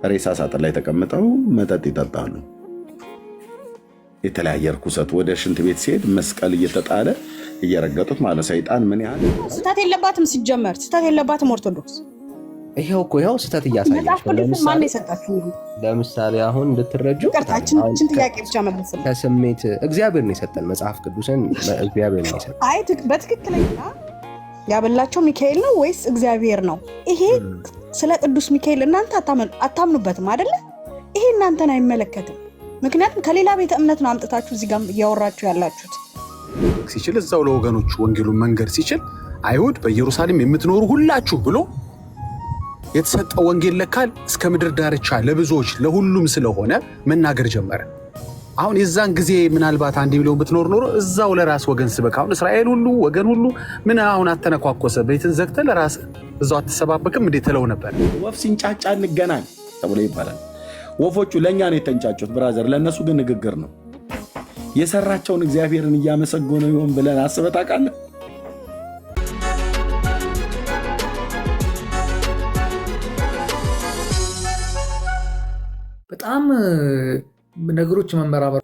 ሬሳ ሳጥን ላይ ተቀምጠው መጠጥ ይጠጣሉ። የተለያየ ርኩሰት ወደ ሽንት ቤት ሲሄድ መስቀል እየተጣለ እየረገጡት ማለት ሰይጣን ምን ያህል ስህተት የለባትም። ሲጀመር ስህተት የለባትም ኦርቶዶክስ። ይሄው እኮ ይሄው ስህተት እያሳየች ነው። ማን የሰጣችሁ? ለምሳሌ አሁን እንድትረጁ ቅርታችን ጥያቄ ብቻ መልስ ከስሜት እግዚአብሔር ነው የሰጠን። መጽሐፍ ቅዱስን እግዚአብሔር ነው የሰጠን። አይ በትክክለኛ ያበላቸው ሚካኤል ነው ወይስ እግዚአብሔር ነው? ይሄ ስለ ቅዱስ ሚካኤል እናንተ አታምኑበትም አይደለ? ይሄ እናንተን አይመለከትም። ምክንያቱም ከሌላ ቤተ እምነት ነው አምጥታችሁ እዚህ ጋር እያወራችሁ ያላችሁት። ሲችል እዛው ለወገኖቹ ወንጌሉን መንገር ሲችል አይሁድ በኢየሩሳሌም የምትኖሩ ሁላችሁ ብሎ የተሰጠው ወንጌል ለካል እስከ ምድር ዳርቻ ለብዙዎች ለሁሉም ስለሆነ መናገር ጀመረ። አሁን የዛን ጊዜ ምናልባት 1 ሚሊዮን ብትኖር ኖሮ እዛው ለራስ ወገን ስበክ። አሁን እስራኤል ሁሉ ወገን ሁሉ ምን አሁን አተነኳኮሰ? ቤትን ዘግተህ ለራስ እዛው አትሰባበክም እንዴ ትለው ነበር። ወፍ ሲንጫጫ እንገናኝ ተብሎ ይባላል። ወፎቹ ለእኛ ነው የተንጫጩት ብራዘር፣ ለእነሱ ግን ንግግር ነው። የሰራቸውን እግዚአብሔርን እያመሰገኑ ይሆን ብለን አስበህ ታውቃለህ? በጣም ነገሮች መመራመር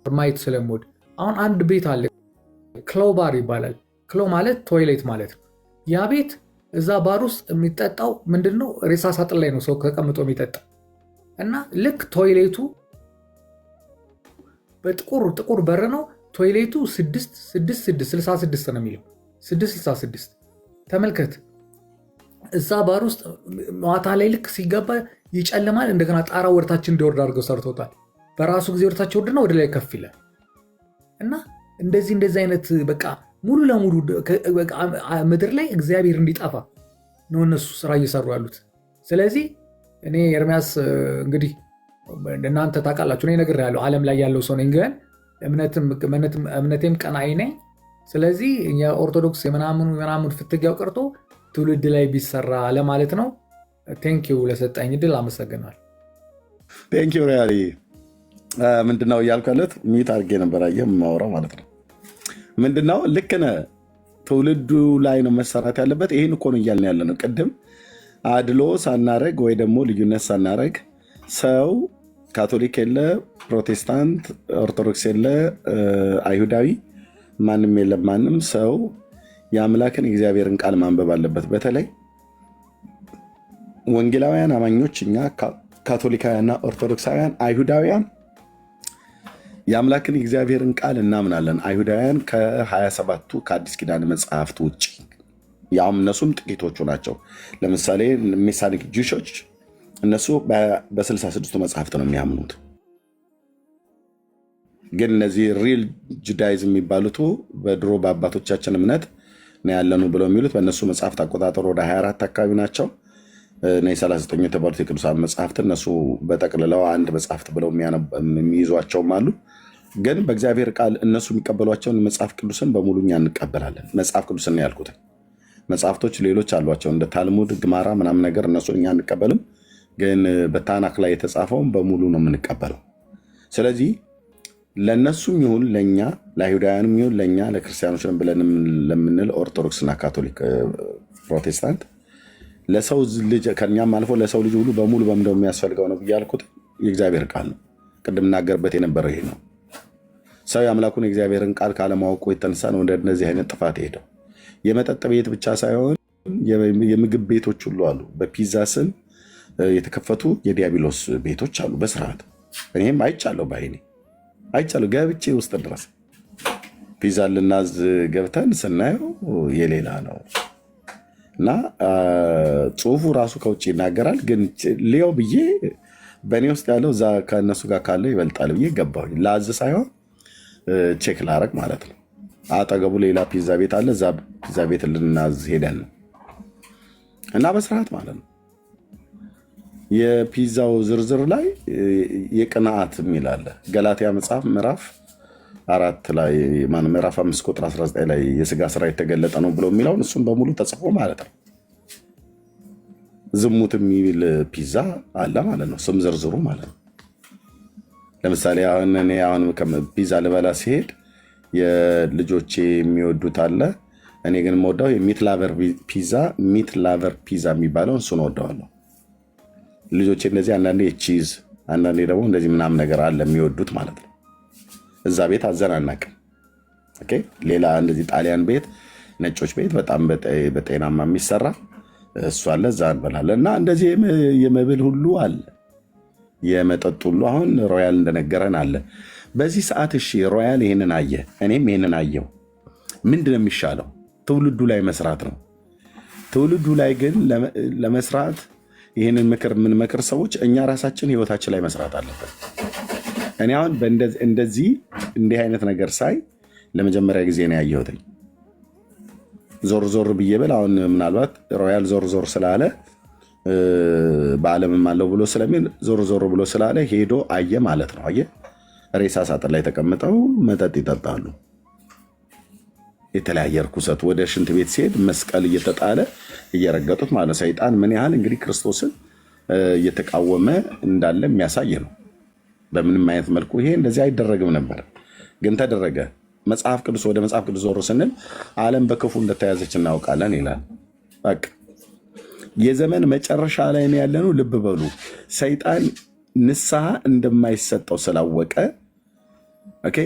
ማየት ስለምወድ አሁን አንድ ቤት አለ፣ ክሎ ባር ይባላል። ክሎ ማለት ቶይሌት ማለት ነው። ያ ቤት እዛ ባር ውስጥ የሚጠጣው ምንድነው? ሬሳ ሳጥን ላይ ነው ሰው ተቀምጦ የሚጠጣው እና ልክ ቶይሌቱ በጥቁር በር ነው። ቶይሌቱ 666 ነው የሚለው 666 ተመልከት። እዛ ባር ውስጥ ማታ ላይ ልክ ሲገባ ይጨልማል። እንደገና ጣራ ወደታችን እንዲወርድ አድርገው ሰርቶታል። በራሱ ጊዜ ወደታች ወርድና ወደ ላይ ከፍ ይላል እና እንደዚህ አይነት በቃ ሙሉ ለሙሉ ምድር ላይ እግዚአብሔር እንዲጠፋ ነው እነሱ ስራ እየሰሩ ያሉት። ስለዚህ እኔ ኤርሚያስ እንግዲህ እናንተ ታውቃላችሁ፣ እኔ ነገር ያለው ዓለም ላይ ያለው ሰው ነኝ፣ ግን እምነቴም ቀናኢ ነኝ። ስለዚህ የኦርቶዶክስ የምናምኑ ፍትጊያው ቀርቶ ትውልድ ላይ ቢሰራ ለማለት ነው። ቴንኪው ለሰጠኝ ድል አመሰግናለሁ። ቴንኪው ሪያሊ ምንድነው እያልኩ ያለት ሚት አድርጌ ነበር የማወራው ማለት ነው። ምንድነው ልክ ነህ፣ ትውልዱ ላይ ነው መሰራት ያለበት። ይህን እኮ ነው እያልን ያለ ነው። ቅድም አድሎ ሳናረግ ወይ ደግሞ ልዩነት ሳናረግ ሰው ካቶሊክ የለ፣ ፕሮቴስታንት፣ ኦርቶዶክስ የለ፣ አይሁዳዊ ማንም የለም። ማንም ሰው የአምላክን የእግዚአብሔርን ቃል ማንበብ አለበት። በተለይ ወንጌላውያን አማኞች እኛ ካቶሊካውያንና ኦርቶዶክሳውያን አይሁዳውያን የአምላክን የእግዚአብሔርን ቃል እናምናለን። አይሁዳውያን ከ27ቱ ከአዲስ ኪዳን መጽሐፍት ውጭ ያውም እነሱም ጥቂቶቹ ናቸው። ለምሳሌ ሜሳኒክ ጂሾች እነሱ በ66ቱ መጽሐፍት ነው የሚያምኑት። ግን እነዚህ ሪል ጁዳይዝም የሚባሉት በድሮ በአባቶቻችን እምነት ነው ያለኑ ብለው የሚሉት በእነሱ መጽሐፍት አቆጣጠር ወደ 24 አካባቢ ናቸው። 39 የተባሉት የቅዱሳን መጽሐፍት እነሱ በጠቅልለው አንድ መጽሐፍት ብለው የሚይዟቸውም አሉ። ግን በእግዚአብሔር ቃል እነሱ የሚቀበሏቸውን መጽሐፍ ቅዱስን በሙሉ እኛ እንቀበላለን። መጽሐፍ ቅዱስን ያልኩት መጽሐፍቶች ሌሎች አሏቸው እንደ ታልሙድ፣ ግማራ ምናምን ነገር እነሱ እኛ እንቀበልም። ግን በታናክ ላይ የተጻፈውን በሙሉ ነው የምንቀበለው። ስለዚህ ለእነሱም ይሁን ለእኛ ለአይሁዳውያንም ይሁን ለእኛ ለክርስቲያኖች ብለን ለምንል ኦርቶዶክስና ካቶሊክ፣ ፕሮቴስታንት ለሰው ልጅ ከኛም አልፎ ለሰው ልጅ ሁሉ በሙሉ በምንድነው የሚያስፈልገው ነው ብያልኩት የእግዚአብሔር ቃል ነው። ቅድም እናገርበት የነበረው ይሄ ነው። ሰው የአምላኩን የእግዚአብሔርን ቃል ካለማወቁ የተነሳ ነው ወደ እነዚህ አይነት ጥፋት ሄደው። የመጠጥ ቤት ብቻ ሳይሆን የምግብ ቤቶች ሁሉ አሉ። በፒዛ ስም የተከፈቱ የዲያብሎስ ቤቶች አሉ በስርዓት። እኔም አይቻለሁ፣ በዓይኔ አይቻለሁ። ገብቼ ውስጥ ድረስ ፒዛ ልናዝ ገብተን ስናየው የሌላ ነው እና ጽሁፉ ራሱ ከውጭ ይናገራል። ግን ሊያው ብዬ በእኔ ውስጥ ያለው እዛ ከእነሱ ጋር ካለው ይበልጣል ብዬ ገባሁኝ። ላዝ ሳይሆን ቼክ ላረግ ማለት ነው። አጠገቡ ሌላ ፒዛ ቤት አለ። እዛ ፒዛ ቤት ልናዝ ሄደን እና በስርዓት ማለት ነው። የፒዛው ዝርዝር ላይ የቅንዓት የሚል አለ። ገላትያ መጽሐፍ ምዕራፍ 4 ላይ ምዕራፍ 5 ቁጥር 19 ላይ የስጋ ስራ የተገለጠ ነው ብሎ የሚለውን እሱን በሙሉ ተጽፎ ማለት ነው። ዝሙት የሚል ፒዛ አለ ማለት ነው። ስም ዝርዝሩ ማለት ነው። ለምሳሌ አሁን ፒዛ ልበላ ሲሄድ የልጆቼ የሚወዱት አለ። እኔ ግን የምወደው የሚት ላቨር ፒዛ የሚባለውን እሱን ወደዋለሁ። ልጆቼ እንደዚህ አንዳንዴ ቺዝ አንዳንዴ ደግሞ እንደዚህ ምናምን ነገር አለ የሚወዱት ማለት ነው። እዛ ቤት አዘናናቅም። ኦኬ ሌላ እንደዚህ ጣሊያን ቤት ነጮች ቤት በጣም በጤናማ የሚሰራ እሱ አለ፣ እዛ እንበላለን። እና እንደዚህ የመብል ሁሉ አለ፣ የመጠጥ ሁሉ አሁን ሮያል እንደነገረን አለ። በዚህ ሰዓት እሺ ሮያል ይህንን አየ፣ እኔም ይህንን አየው። ምንድን ነው የሚሻለው? ትውልዱ ላይ መስራት ነው። ትውልዱ ላይ ግን ለመስራት ይህንን ምክር የምንመክር ሰዎች እኛ ራሳችን ህይወታችን ላይ መስራት አለብን። እኔ አሁን እንዲህ አይነት ነገር ሳይ ለመጀመሪያ ጊዜ ነው ያየሁትኝ። ዞር ዞር ብዬ ብል አሁን ምናልባት ሮያል ዞር ዞር ስላለ በዓለምም አለው ብሎ ስለሚል ዞር ዞር ብሎ ስላለ ሄዶ አየ ማለት ነው። አየ ሬሳ ሳጥን ላይ ተቀምጠው መጠጥ ይጠጣሉ። የተለያየ ርኩሰት ወደ ሽንት ቤት ሲሄድ መስቀል እየተጣለ እየረገጡት ማለት ሰይጣን ምን ያህል እንግዲህ ክርስቶስን እየተቃወመ እንዳለ የሚያሳይ ነው። በምንም አይነት መልኩ ይሄ እንደዚህ አይደረግም ነበር፣ ግን ተደረገ። መጽሐፍ ቅዱስ ወደ መጽሐፍ ቅዱስ ዞር ስንል ዓለም በክፉ እንደተያዘች እናውቃለን ይላል። በቃ የዘመን መጨረሻ ላይ ነው ያለነው። ልብ በሉ ሰይጣን ንስሐ እንደማይሰጠው ስላወቀ ኦኬ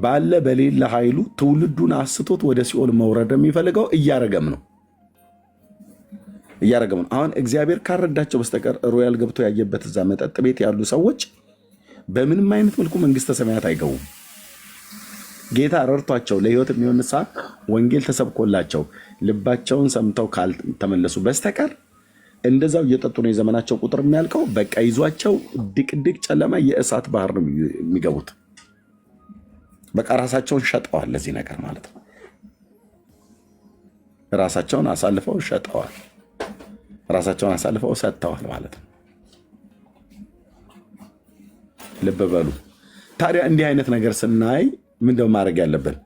ባለ በሌለ ኃይሉ ትውልዱን አስቶት ወደ ሲኦል መውረድ የሚፈልገው እያረገም ነው። አሁን እግዚአብሔር ካረዳቸው በስተቀር ሮያል ገብቶ ያየበት እዛ መጠጥ ቤት ያሉ ሰዎች በምንም አይነት መልኩ መንግስተ ሰማያት አይገቡም። ጌታ ረድቷቸው ለህይወት የሚሆን ንስሐ ወንጌል ተሰብኮላቸው ልባቸውን ሰምተው ካልተመለሱ በስተቀር እንደዛው እየጠጡ ነው የዘመናቸው ቁጥር የሚያልቀው። በቃ ይዟቸው ድቅድቅ ጨለማ የእሳት ባህር ነው የሚገቡት። በቃ ራሳቸውን ሸጠዋል ለዚህ ነገር ማለት ነው። ራሳቸውን አሳልፈው ሸጠዋል፣ ራሳቸውን አሳልፈው ሰጥተዋል ማለት ነው። ልብ በሉ ታዲያ እንዲህ አይነት ነገር ስናይ ምንድነው ማድረግ ያለብን?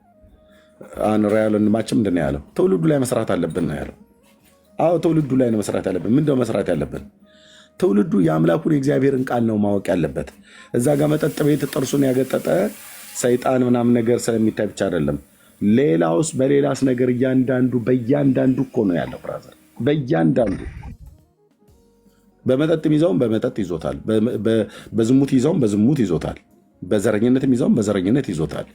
አሁን ሮያል ወንድማችን ምንድን ነው ያለው? ትውልዱ ላይ መስራት አለብን ነው ያለው። አዎ ትውልዱ ላይ ነው መስራት ያለብን። ምንድነው መስራት ያለብን? ትውልዱ የአምላኩን የእግዚአብሔርን ቃል ነው ማወቅ ያለበት። እዛ ጋር መጠጥ ቤት ጥርሱን ያገጠጠ ሰይጣን ምናምን ነገር ስለሚታይ ብቻ አይደለም። ሌላውስ በሌላስ ነገር በእያንዳንዱ እኮ ነው ያለው ብራዘር። በእያንዳንዱ በመጠጥ ይዘውም በመጠጥ ይዞታል፣ በዝሙት ይዘውም በዝሙት ይዞታል፣ በዘረኝነትም ይዘውም በዘረኝነት ይዞታል።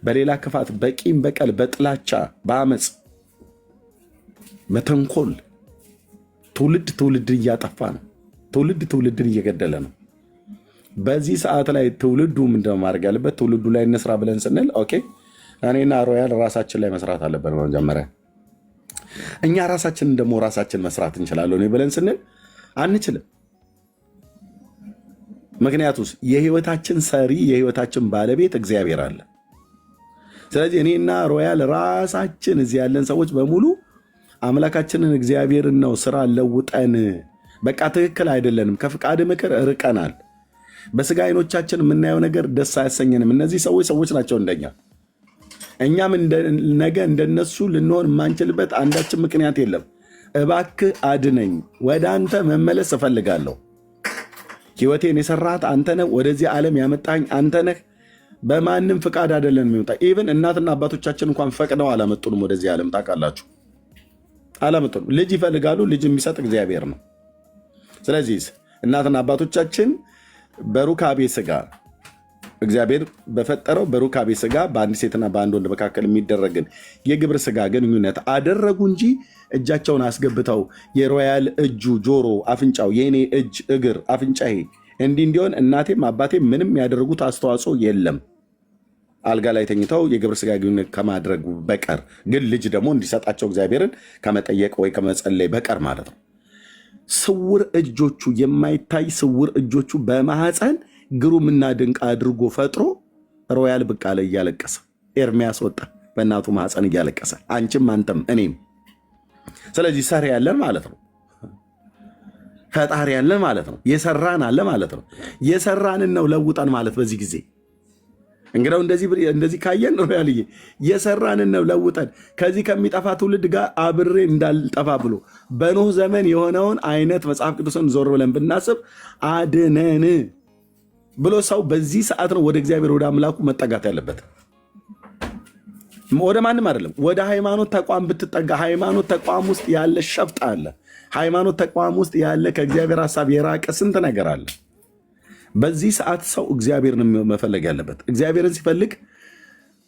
በሌላ ክፋት፣ በቂም በቀል፣ በጥላቻ፣ በአመፅ፣ በተንኮል ትውልድን እያጠፋ ነው። ትውልድን እየገደለ ነው። በዚህ ሰዓት ላይ ትውልዱ ምንድነው ማድረግ ያለበት? ትውልዱ ላይ እንስራ ብለን ስንል ኦኬ እኔና ሮያል ራሳችን ላይ መስራት አለብን። መጀመሪያ እኛ ራሳችንን ደግሞ ራሳችን መስራት እንችላለን ብለን ስንል አንችልም። ምክንያቱስ የህይወታችን ሰሪ የህይወታችን ባለቤት እግዚአብሔር አለ። ስለዚህ እኔና ሮያል ራሳችን እዚህ ያለን ሰዎች በሙሉ አምላካችንን እግዚአብሔርን ነው ስራ ለውጠን በቃ ትክክል አይደለንም፣ ከፍቃድ ምክር ርቀናል፣ በስጋ አይኖቻችን የምናየው ነገር ደስ አያሰኘንም። እነዚህ ሰዎች ናቸው እንደኛ። እኛም ነገ እንደነሱ ልንሆን የማንችልበት አንዳችን ምክንያት የለም። እባክህ አድነኝ፣ ወደ አንተ መመለስ እፈልጋለሁ። ህይወቴን የሰራሃት አንተ ነህ፣ ወደዚህ ዓለም ያመጣኝ አንተ ነህ። በማንም ፍቃድ አይደለም የሚመጣ። ኢቭን እናትና አባቶቻችን እንኳን ፈቅደው አላመጡንም ወደዚህ ዓለም። ታውቃላችሁ፣ አላመጡንም። ልጅ ይፈልጋሉ፣ ልጅ የሚሰጥ እግዚአብሔር ነው። ስለዚህ እናትና አባቶቻችን በሩካቤ ስጋ እግዚአብሔር በፈጠረው በሩካቤ ስጋ በአንድ ሴትና በአንድ ወንድ መካከል የሚደረግን የግብረ ስጋ ግንኙነት አደረጉ እንጂ እጃቸውን አስገብተው የሮያል እጁ፣ ጆሮ፣ አፍንጫው፣ የኔ እጅ፣ እግር፣ አፍንጫዬ እንዲህ እንዲሆን እናቴም አባቴም ምንም ያደረጉት አስተዋጽኦ የለም። አልጋ ላይ ተኝተው የግብረ ስጋ ግንኙነት ከማድረጉ በቀር ግን ልጅ ደግሞ እንዲሰጣቸው እግዚአብሔርን ከመጠየቅ ወይ ከመጸለይ በቀር ማለት ነው። ስውር እጆቹ የማይታይ ስውር እጆቹ በማህፀን ግሩምና ድንቅ አድርጎ ፈጥሮ ሮያል ብቅ አለ እያለቀሰ። ኤርሚያስ ወጣ በእናቱ ማህፀን እያለቀሰ፣ አንቺም አንተም እኔም። ስለዚህ ሰሪ ያለን ማለት ነው፣ ፈጣሪ ያለን ማለት ነው፣ የሰራን አለ ማለት ነው። የሰራንን ነው ለውጠን ማለት በዚህ ጊዜ እንግዲያው እንደዚህ ካየን ሮያልዬ የሰራንን ነው ለውጠን ከዚህ ከሚጠፋ ትውልድ ጋር አብሬ እንዳልጠፋ ብሎ በኖህ ዘመን የሆነውን አይነት መጽሐፍ ቅዱስን ዞር ብለን ብናስብ አድነን ብሎ ሰው በዚህ ሰዓት ነው ወደ እግዚአብሔር ወደ አምላኩ መጠጋት ያለበት። ወደ ማንም አይደለም፣ ወደ ሃይማኖት ተቋም ብትጠጋ ሃይማኖት ተቋም ውስጥ ያለ ሸፍጥ አለ። ሃይማኖት ተቋም ውስጥ ያለ ከእግዚአብሔር ሀሳብ የራቀ ስንት ነገር አለ። በዚህ ሰዓት ሰው እግዚአብሔርን መፈለግ ያለበት እግዚአብሔርን ሲፈልግ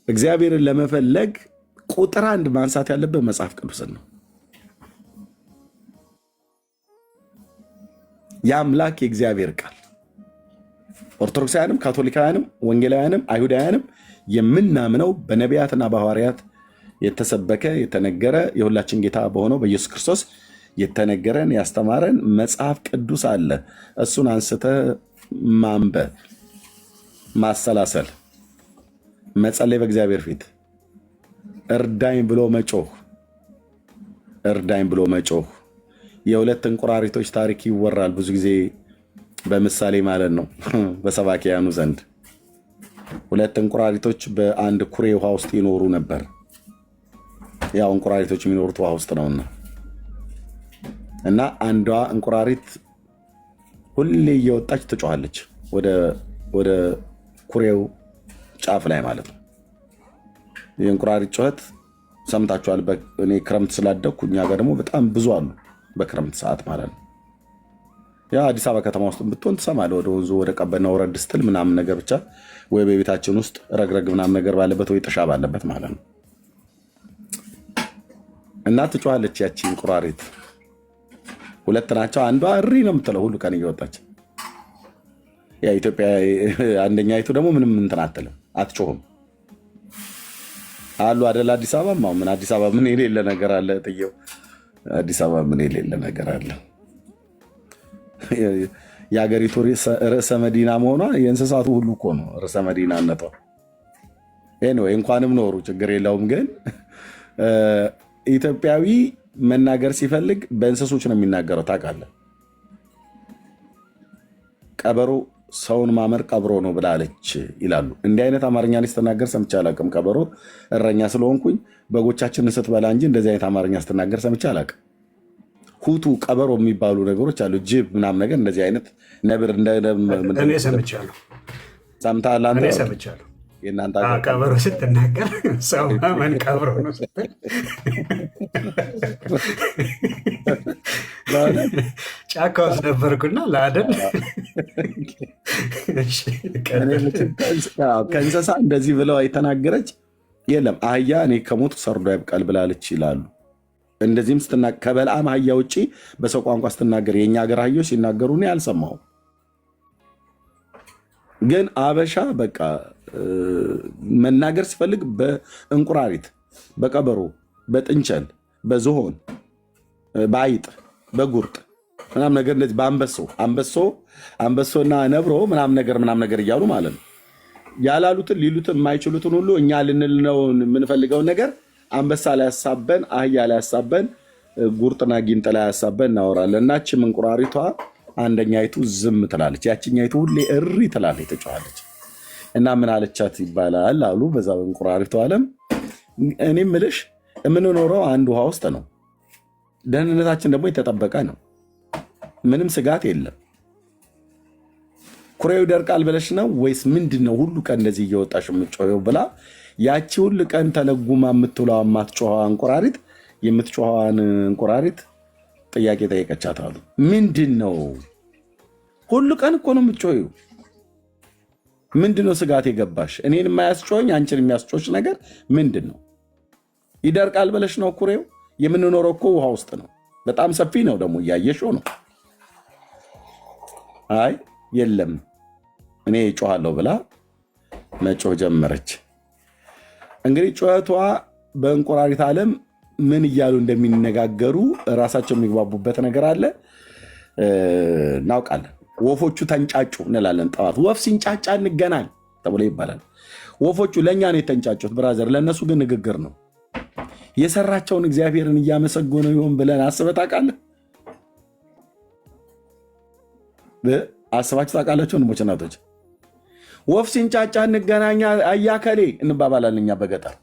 እግዚአብሔርን ለመፈለግ ቁጥር አንድ ማንሳት ያለበት መጽሐፍ ቅዱስን ነው። የአምላክ የእግዚአብሔር ቃል ኦርቶዶክሳውያንም ካቶሊካውያንም ወንጌላውያንም አይሁዳውያንም የምናምነው በነቢያትና በሐዋርያት የተሰበከ የተነገረ የሁላችን ጌታ በሆነው በኢየሱስ ክርስቶስ የተነገረን ያስተማረን መጽሐፍ ቅዱስ አለ። እሱን አንስተ ማንበብ፣ ማሰላሰል፣ መጸለይ፣ በእግዚአብሔር ፊት እርዳኝ ብሎ መጮህ፣ እርዳኝ ብሎ መጮህ። የሁለት እንቁራሪቶች ታሪክ ይወራል ብዙ ጊዜ በምሳሌ ማለት ነው በሰባኪያኑ ዘንድ። ሁለት እንቁራሪቶች በአንድ ኩሬ ውሃ ውስጥ ይኖሩ ነበር። ያው እንቁራሪቶች የሚኖሩት ውሃ ውስጥ ነውና እና አንዷ እንቁራሪት ሁሌ እየወጣች ትጮኻለች ወደ ኩሬው ጫፍ ላይ ማለት ነው። የእንቁራሪት ጩኸት ሰምታችኋል። እኔ ክረምት ስላደግኩ እኛ ጋር ደግሞ በጣም ብዙ አሉ በክረምት ሰዓት ማለት ነው። ያ አዲስ አበባ ከተማ ውስጥ ብትሆን ትሰማለህ። ወደ ወንዙ ወደ ቀበና ወረድ ስትል ምናምን ነገር ብቻ ወይ በቤታችን ውስጥ ረግረግ ምናምን ነገር ባለበት ወይ ጥሻ ባለበት ማለት ነው። እና ትጮኻለች ያቺ እንቁራሪት። ሁለት ናቸው። አንዷ እሪ ነው የምትለው ሁሉ ቀን እየወጣች። ያ ኢትዮጵያ አንደኛይቱ ደግሞ ምንም እንትን አትልም፣ አትጮህም አሉ አይደል? አዲስ አበባ ምን አዲስ አበባ ምን የሌለ ነገር አለ? ጥየው አዲስ አበባ ምን የሌለ ነገር አለ? የሀገሪቱ ርዕሰ መዲና መሆኗ የእንስሳቱ ሁሉ እኮ ነው ርዕሰ መዲናነቷ። ኤኒዌይ እንኳንም ኖሩ ችግር የለውም። ግን ኢትዮጵያዊ መናገር ሲፈልግ በእንስሶች ነው የሚናገረው። ታውቃለህ? ቀበሮ ሰውን ማመር ቀብሮ ነው ብላለች ይላሉ። እንዲህ አይነት አማርኛ ላይ ስትናገር ሰምቼ አላውቅም። ቀበሮ እረኛ ስለሆንኩኝ በጎቻችንን ስትበላ እንጂ እንደዚህ አይነት አማርኛ ስትናገር ሰምቼ አላውቅም። ሁቱ ቀበሮ የሚባሉ ነገሮች አሉ። ጅብ ምናምን ነገር እንደዚህ አይነት ነብር እኔ ሰምቻለሁ። ሰምተሃል አንተ? እኔ ሰምቻለሁ። የእናንተ ቀበሮ ስትናገር ሰው ማመን ቀብሮ ነው ስትል ጫካ ውስጥ ነበርኩና ለአደን ከእንስሳ እንደዚህ ብለው የተናገረች የለም። አህያ እኔ ከሞት ሰርዶ ያብቃል ብላለች ይላሉ። እንደዚህም ከበልዓም አህያ ውጭ በሰው ቋንቋ ስትናገር የእኛ ሀገር አህዮች ሲናገሩ እኔ አልሰማሁም። ግን አበሻ በቃ መናገር ሲፈልግ በእንቁራሪት፣ በቀበሮ፣ በጥንቸል፣ በዝሆን፣ በአይጥ፣ በጉርጥ ምናምን ነገር እንደዚህ አንበሶና ነብሮ ምናምን ነገር እያሉ ማለት ነው። ያላሉትን ሊሉትን የማይችሉትን ሁሉ እኛ ልንልነው የምንፈልገውን ነገር አንበሳ ላይ ያሳበን፣ አህያ ላይ ያሳበን፣ ጉርጥና ጊንጥ ላይ ያሳበን እናወራለን። እናችም እንቁራሪቷ አንደኛይቱ ዝም ትላለች፣ ያችኛይቱ ሁሌ እሪ ትላለች፣ ትጮኻለች። እና ምን አለቻት ይባላል አሉ በዛ እንቁራሪቷ ዓለም። እኔ ምልሽ የምንኖረው አንድ ውሃ ውስጥ ነው። ደህንነታችን ደግሞ የተጠበቀ ነው። ምንም ስጋት የለም። ኩሬው ይደርቃል ብለሽ ነው ወይስ ምንድን ነው ሁሉ ቀን እንደዚህ እየወጣሽ የምትጮኸው ብላ ያቺ ሁሉ ቀን ተለጉማ የምትውለው የማትጮኸዋ እንቁራሪት የምትጮኸዋን እንቁራሪት ጥያቄ ጠየቀቻት አሉ። ምንድን ነው ሁሉ ቀን እኮ ነው የምትጮኸው፣ ምንድን ነው ስጋት የገባሽ? እኔን የማያስጮኸኝ አንቺን የሚያስጮች ነገር ምንድን ነው? ይደርቃል ብለሽ ነው ኩሬው? የምንኖረው እኮ ውሃ ውስጥ ነው። በጣም ሰፊ ነው ደግሞ እያየሽው ነው። አይ የለም እኔ ጮኻለሁ ብላ መጮህ ጀመረች። እንግዲህ ጩኸቷ በእንቁራሪት ዓለም ምን እያሉ እንደሚነጋገሩ ራሳቸው የሚግባቡበት ነገር አለ፣ እናውቃለን። ወፎቹ ተንጫጩ እንላለን። ጠዋት ወፍ ሲንጫጫ እንገናኝ ተብሎ ይባላል። ወፎቹ ለእኛ ነው የተንጫጩት ብራዘር፣ ለእነሱ ግን ንግግር ነው። የሰራቸውን እግዚአብሔርን እያመሰገኑ ይሆን ብለን አስበህ ታውቃለህ? አስባችሁ ታውቃላችሁ? ወንድሞች እናቶች፣ ወፍ ሲንጫጫ እንገናኛ አያከሌ እንባባላለን እኛ በገጠር።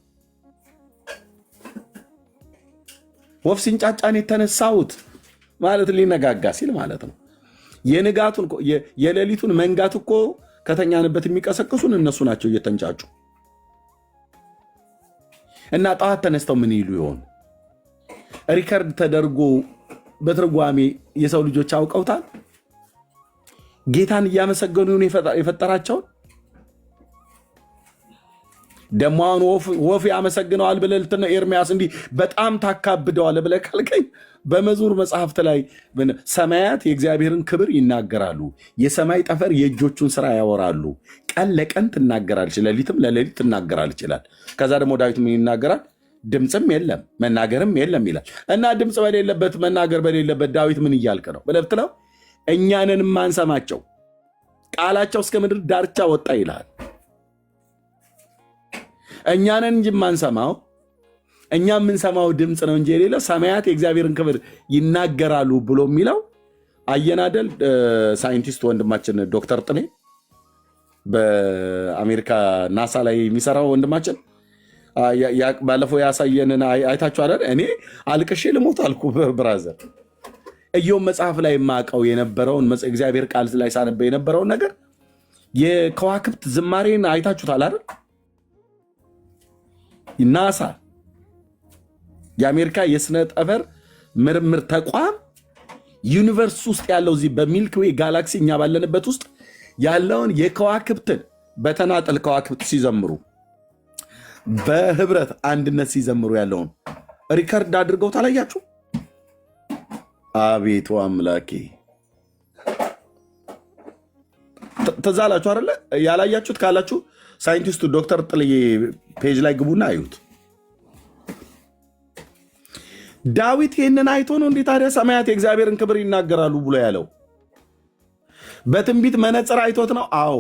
ወፍ ሲንጫጫን የተነሳሁት ማለት ሊነጋጋ ሲል ማለት ነው። የንጋቱን የሌሊቱን መንጋት እኮ ከተኛንበት የሚቀሰቅሱን እነሱ ናቸው እየተንጫጩ። እና ጠዋት ተነስተው ምን ይሉ ይሆን? ሪከርድ ተደርጎ በትርጓሜ የሰው ልጆች አውቀውታል? ጌታን እያመሰገኑ የፈጠራቸውን ደሞ አሁን ወፍ ያመሰግነዋል ብለህ ልትነ ኤርሚያስ እንዲህ በጣም ታካብደዋል ብለህ ካልከኝ በመዝሙር መጽሐፍት ላይ ሰማያት የእግዚአብሔርን ክብር ይናገራሉ፣ የሰማይ ጠፈር የእጆቹን ስራ ያወራሉ። ቀን ለቀን ትናገራለች፣ ሌሊትም ለሌሊት ትናገራለች ይላል። ከዛ ደግሞ ዳዊት ምን ይናገራል? ድምፅም የለም መናገርም የለም ይላል። እና ድምፅ በሌለበት መናገር በሌለበት ዳዊት ምን እያልክ ነው ብለህ ብትለው እኛንን ማንሰማቸው ቃላቸው እስከ ምድር ዳርቻ ወጣ ይላል። እኛንን እንጂ ማንሰማው እኛ የምንሰማው ድምፅ ነው እንጂ የሌለው ሰማያት የእግዚአብሔርን ክብር ይናገራሉ ብሎ የሚለው አየናደል። ሳይንቲስት ወንድማችን ዶክተር ጥኔ በአሜሪካ ናሳ ላይ የሚሰራው ወንድማችን ባለፈው ያሳየንን አይታችሁ አይደል? እኔ አልቅሼ ልሞት አልኩ ብራዘር። ኢዮብ መጽሐፍ ላይ የማውቀው የነበረውን እግዚአብሔር ቃል ላይ ሳነበው የነበረውን ነገር የከዋክብት ዝማሬን አይታችሁታል አይደል? ናሳ የአሜሪካ የስነ ጠፈር ምርምር ተቋም ዩኒቨርስ ውስጥ ያለው እዚህ በሚልክዌይ ጋላክሲ እኛ ባለንበት ውስጥ ያለውን የከዋክብትን በተናጠል ከዋክብት ሲዘምሩ በህብረት አንድነት ሲዘምሩ ያለውን ሪከርድ አድርገው ታላያችሁ። አቤቱ አምላኬ ተዛላችሁ አይደለ? ያላያችሁት ካላችሁ ሳይንቲስቱ ዶክተር ጥልዬ ፔጅ ላይ ግቡና አዩት። ዳዊት ይህንን አይቶ ነው እንዴ ታዲያ ሰማያት የእግዚአብሔርን ክብር ይናገራሉ ብሎ ያለው? በትንቢት መነጽር አይቶት ነው? አዎ።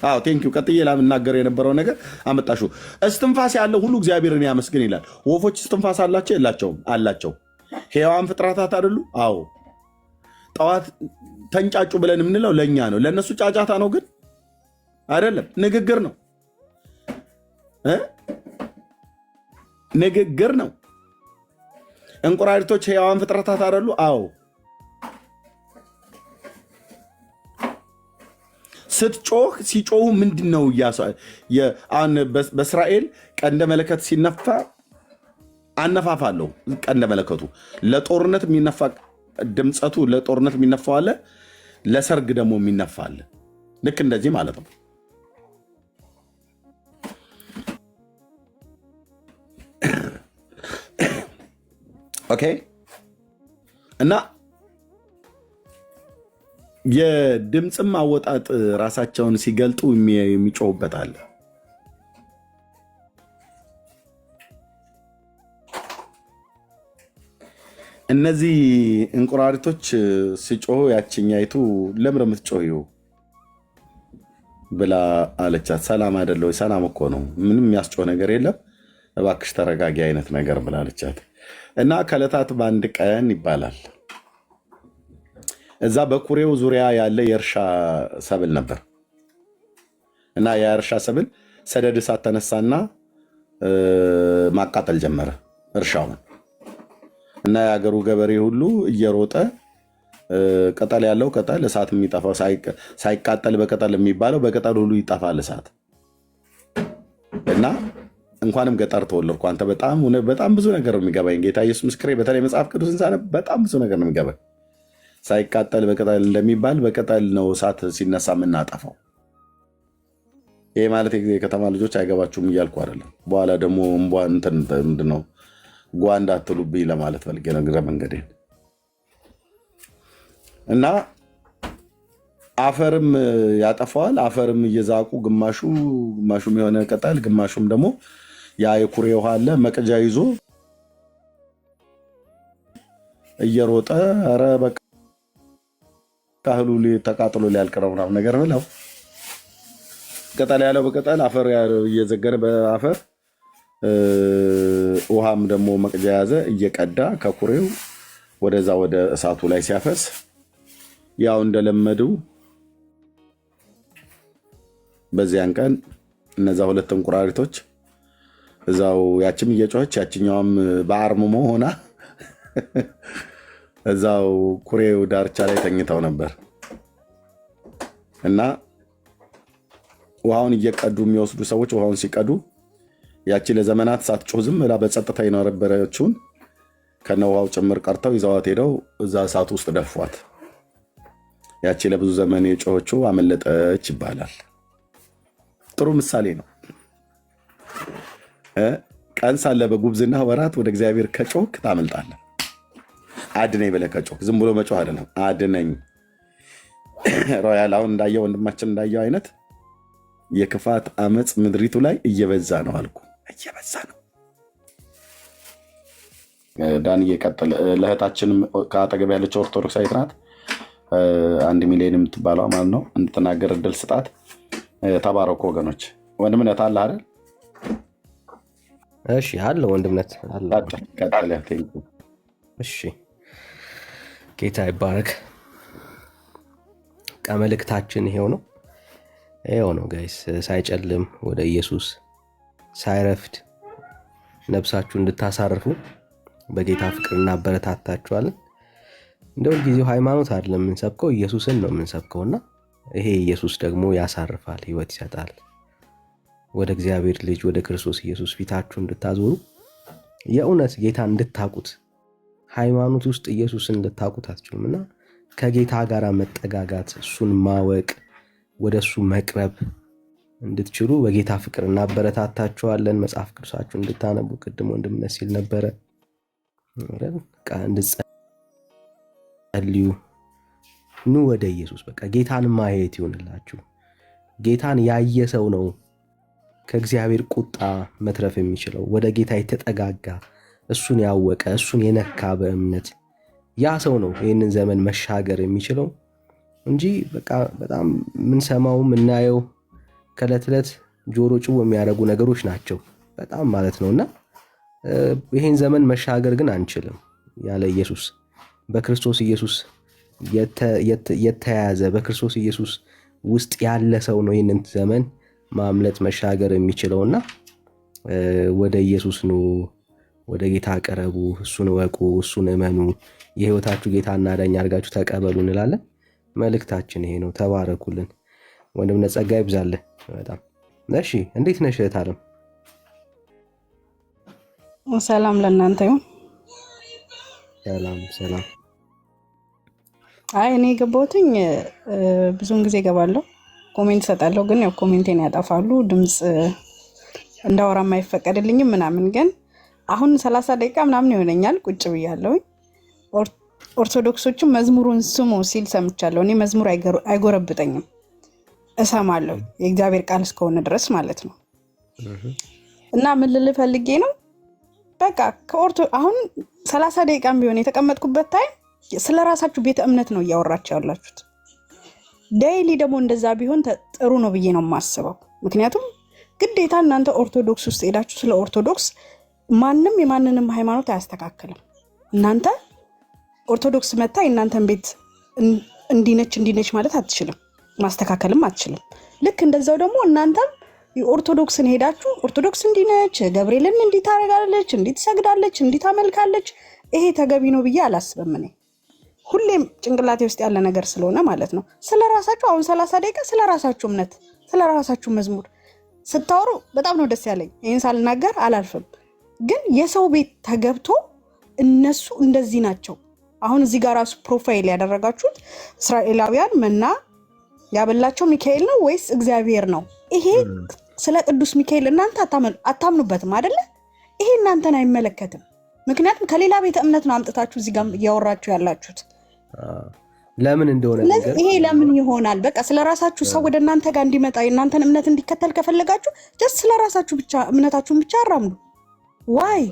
አዎ ቴንኪው። ቀጥዬ ላምናገረው የነበረው ነገር አመጣሹ። እስትንፋስ ያለው ሁሉ እግዚአብሔርን ያመስግን ይላል። ወፎች እስትንፋስ አላቸው የላቸውም? አላቸው። ሕያዋን ፍጥረታት አይደሉ? አዎ። ጠዋት ተንጫጩ ብለን የምንለው ለእኛ ነው። ለእነሱ ጫጫታ ነው ግን አይደለም፣ ንግግር ነው። ንግግር ነው። እንቁራሪቶች ሕያዋን ፍጥረታት አይደሉ? አዎ። ስትጮህ ሲጮሁ ምንድን ነው? በእስራኤል ቀንደ መለከት ሲነፋ አነፋፍ አለው። ቀንደ መለከቱ ለጦርነት የሚነፋ ድምፀቱ ለጦርነት የሚነፋው አለ፣ ለሰርግ ደግሞ የሚነፋ አለ። ልክ እንደዚህ ማለት ነው። ኦኬ። እና የድምፅም አወጣጥ ራሳቸውን ሲገልጡ የሚጮሁበት አለ። እነዚህ እንቁራሪቶች ሲጮሁ ያችኛይቱ ለምን የምትጮሂው ብላ አለቻት። ሰላም አይደለ ወይ? ሰላም እኮ ነው፣ ምንም የሚያስጮህ ነገር የለም፣ እባክሽ ተረጋጊ አይነት ነገር ብላ አለቻት። እና ከዕለታት በአንድ ቀን ይባላል እዛ በኩሬው ዙሪያ ያለ የእርሻ ሰብል ነበር። እና የእርሻ ሰብል ሰደድ እሳት ተነሳና ማቃጠል ጀመረ እርሻውን። እና የሀገሩ ገበሬ ሁሉ እየሮጠ ቅጠል ያለው ቅጠል እሳት የሚጠፋው ሳይቃጠል በቅጠል የሚባለው በቅጠል ሁሉ ይጠፋል እሳት። እና እንኳንም ገጠር ተወለድኩ አንተ በጣም ብዙ ነገር ነው የሚገባኝ። ጌታ ኢየሱስ ምስክሬ፣ በተለይ መጽሐፍ ቅዱስን ሳነብ በጣም ብዙ ነገር ነው የሚገባኝ። ሳይቃጠል በቅጠል እንደሚባል በቅጠል ነው እሳት ሲነሳ የምናጠፋው። ይሄ ማለት የከተማ ልጆች አይገባችሁም እያልኩ አይደለም። በኋላ ደግሞ ምንድን ነው ጓ እንዳትሉብኝ ለማለት ፈልጌ ነው እግረ መንገዴን። እና አፈርም ያጠፋዋል። አፈርም እየዛቁ ግማሹም የሆነ ቅጠል ግማሹም ደግሞ ያ የኩሬ ውሃ አለ መቅጃ ይዞ እየሮጠ ኧረ በቃ ካህሉ ተቃጥሎ ሊያልቅ ነው ምናምን ነገር ብለው ቅጠል ያለው በቅጠል አፈር እየዘገነ በአፈር ውሃም ደግሞ መቅጃ ያዘ እየቀዳ ከኩሬው ወደዛ ወደ እሳቱ ላይ ሲያፈስ ያው እንደለመዱ በዚያን ቀን እነዛ ሁለት እንቁራሪቶች እዛው ያችም እየጮኸች ያችኛዋም በአርምሞ ሆና እዛው ኩሬው ዳርቻ ላይ ተኝተው ነበር። እና ውሃውን እየቀዱ የሚወስዱ ሰዎች ውሃውን ሲቀዱ ያቺ ለዘመናት ሳትጮህ ዝም ብላ በጸጥታ የነበረችውን ከነ ውሃው ጭምር ቀርተው ይዘዋት ሄደው እዛ እሳት ውስጥ ደፏት። ያቺ ለብዙ ዘመን የጮኸችው አመለጠች ይባላል። ጥሩ ምሳሌ ነው። ቀን ሳለ በጉብዝና ወራት ወደ እግዚአብሔር ከጮክ ታመልጣለህ። አድነኝ ብለህ ከጮክ ዝም ብሎ መጮህ አይደለም። አድነኝ ሮያል አሁን እንዳየው ወንድማችን እንዳየው አይነት የክፋት አመፅ ምድሪቱ ላይ እየበዛ ነው አልኩ፣ እየበዛ ነው። ዳንዬ ቀጥል። ለእህታችን ከአጠገብ ያለችው ኦርቶዶክሳዊት ናት። 1 ሚሊዮን የምትባለው ማለት ነው እንድትናገር እድል ስጣት። ተባረኩ ወገኖች። ወንድምነት አለ አይደል? እሺ አለ ወንድምነት አለ። ቀጥል። እሺ ጌታ ይባረክ። መልእክታችን ይሄው ነው ጋይስ። ሳይጨልም ወደ ኢየሱስ ሳይረፍድ ነፍሳችሁ እንድታሳርፉ በጌታ ፍቅር እናበረታታችኋለን። እንደው ጊዜው ሃይማኖት አይደለም የምንሰብከው፣ ኢየሱስን ነው የምንሰብከውና ይሄ ኢየሱስ ደግሞ ያሳርፋል፣ ህይወት ይሰጣል። ወደ እግዚአብሔር ልጅ ወደ ክርስቶስ ኢየሱስ ፊታችሁ እንድታዞሩ የእውነት ጌታ እንድታቁት፣ ሃይማኖት ውስጥ ኢየሱስን እንድታቁት አትችሉምና ከጌታ ጋር መጠጋጋት፣ እሱን ማወቅ፣ ወደሱ መቅረብ እንድትችሉ በጌታ ፍቅር እናበረታታችኋለን። መጽሐፍ ቅዱሳችሁ እንድታነቡ ቅድም ወንድምነት ሲል ነበረ። እንድትጸልዩ ኑ ወደ ኢየሱስ። በቃ ጌታን ማየት ይሆንላችሁ። ጌታን ያየ ሰው ነው ከእግዚአብሔር ቁጣ መትረፍ የሚችለው። ወደ ጌታ የተጠጋጋ እሱን ያወቀ እሱን የነካ በእምነት ያ ሰው ነው ይህንን ዘመን መሻገር የሚችለው እንጂ በቃ በጣም የምንሰማው የምናየው ከዕለት ዕለት ጆሮ ጭው የሚያደርጉ ነገሮች ናቸው በጣም ማለት ነውና ይህን ዘመን መሻገር ግን አንችልም ያለ ኢየሱስ። በክርስቶስ ኢየሱስ የተያዘ በክርስቶስ ኢየሱስ ውስጥ ያለ ሰው ነው ይህንን ዘመን ማምለጥ መሻገር የሚችለውና ወደ ኢየሱስ ነው፣ ወደ ጌታ ቀረቡ፣ እሱን ወቁ፣ እሱን እመኑ፣ የህይወታችሁ ጌታና ዳኛ አድርጋችሁ ተቀበሉ እንላለን። መልእክታችን ይሄ ነው። ተባረኩልን። ወንድምነት ጸጋ ይብዛልህ። በጣም እሺ። እንዴት ነሽ እህት ዓለም? ሰላም ለእናንተ ይሁን። ሰላም። አይ እኔ ገባሁትኝ ብዙውን ጊዜ ገባለሁ፣ ኮሜንት ሰጣለሁ፣ ግን ያው ኮሜንቴን ያጠፋሉ፣ ድምፅ እንዳወራም አይፈቀድልኝም ምናምን። ግን አሁን 30 ደቂቃ ምናምን ይሆነኛል ቁጭ ብያለሁኝ። ኦርቶዶክሶችም መዝሙሩን ስሙ ሲል ሰምቻለሁ። እኔ መዝሙር አይጎረብጠኝም፣ እሰማለሁ የእግዚአብሔር ቃል እስከሆነ ድረስ ማለት ነው። እና ምን ልል ፈልጌ ነው፣ በቃ አሁን 30 ደቂቃም ቢሆን የተቀመጥኩበት ታይም ስለ ራሳችሁ ቤተ እምነት ነው እያወራችሁ ያላችሁት። ዴይሊ ደግሞ እንደዛ ቢሆን ጥሩ ነው ብዬ ነው የማስበው። ምክንያቱም ግዴታ እናንተ ኦርቶዶክስ ውስጥ ሄዳችሁ ስለ ኦርቶዶክስ ማንም የማንንም ሃይማኖት አያስተካክልም። እናንተ ኦርቶዶክስ መታ የእናንተን ቤት እንዲነች ማለት አትችልም፣ ማስተካከልም አትችልም። ልክ እንደዛው ደግሞ እናንተም የኦርቶዶክስን ሄዳችሁ ኦርቶዶክስ እንዲነች፣ ገብርኤልን እንዲታረጋለች፣ እንዲትሰግዳለች፣ እንዲታመልካለች፣ ይሄ ተገቢ ነው ብዬ አላስብም። እኔ ሁሌም ጭንቅላቴ ውስጥ ያለ ነገር ስለሆነ ማለት ነው። ስለራሳችሁ አሁን 30 ደቂቃ ስለራሳችሁ እምነት ስለራሳችሁ መዝሙር ስታወሩ በጣም ነው ደስ ያለኝ። ይሄን ሳልናገር አላልፍም። ግን የሰው ቤት ተገብቶ እነሱ እንደዚህ ናቸው። አሁን እዚህ ጋር ራሱ ፕሮፋይል ያደረጋችሁት እስራኤላውያን መና ያበላቸው ሚካኤል ነው ወይስ እግዚአብሔር ነው? ይሄ ስለ ቅዱስ ሚካኤል እናንተ አታምኑበትም አይደለ? ይሄ እናንተን አይመለከትም። ምክንያቱም ከሌላ ቤተ እምነት ነው አምጥታችሁ እዚህ ጋር እያወራችሁ ያላችሁት። ለምን እንደሆነ ነገር ይሄ ለምን ይሆናል? በቃ ስለራሳችሁ ሰው ወደ እናንተ ጋር እንዲመጣ የእናንተን እምነት እንዲከተል ከፈለጋችሁ ጀስት ስለራሳችሁ ብቻ እምነታችሁን ብቻ አራምዱ። ዋይ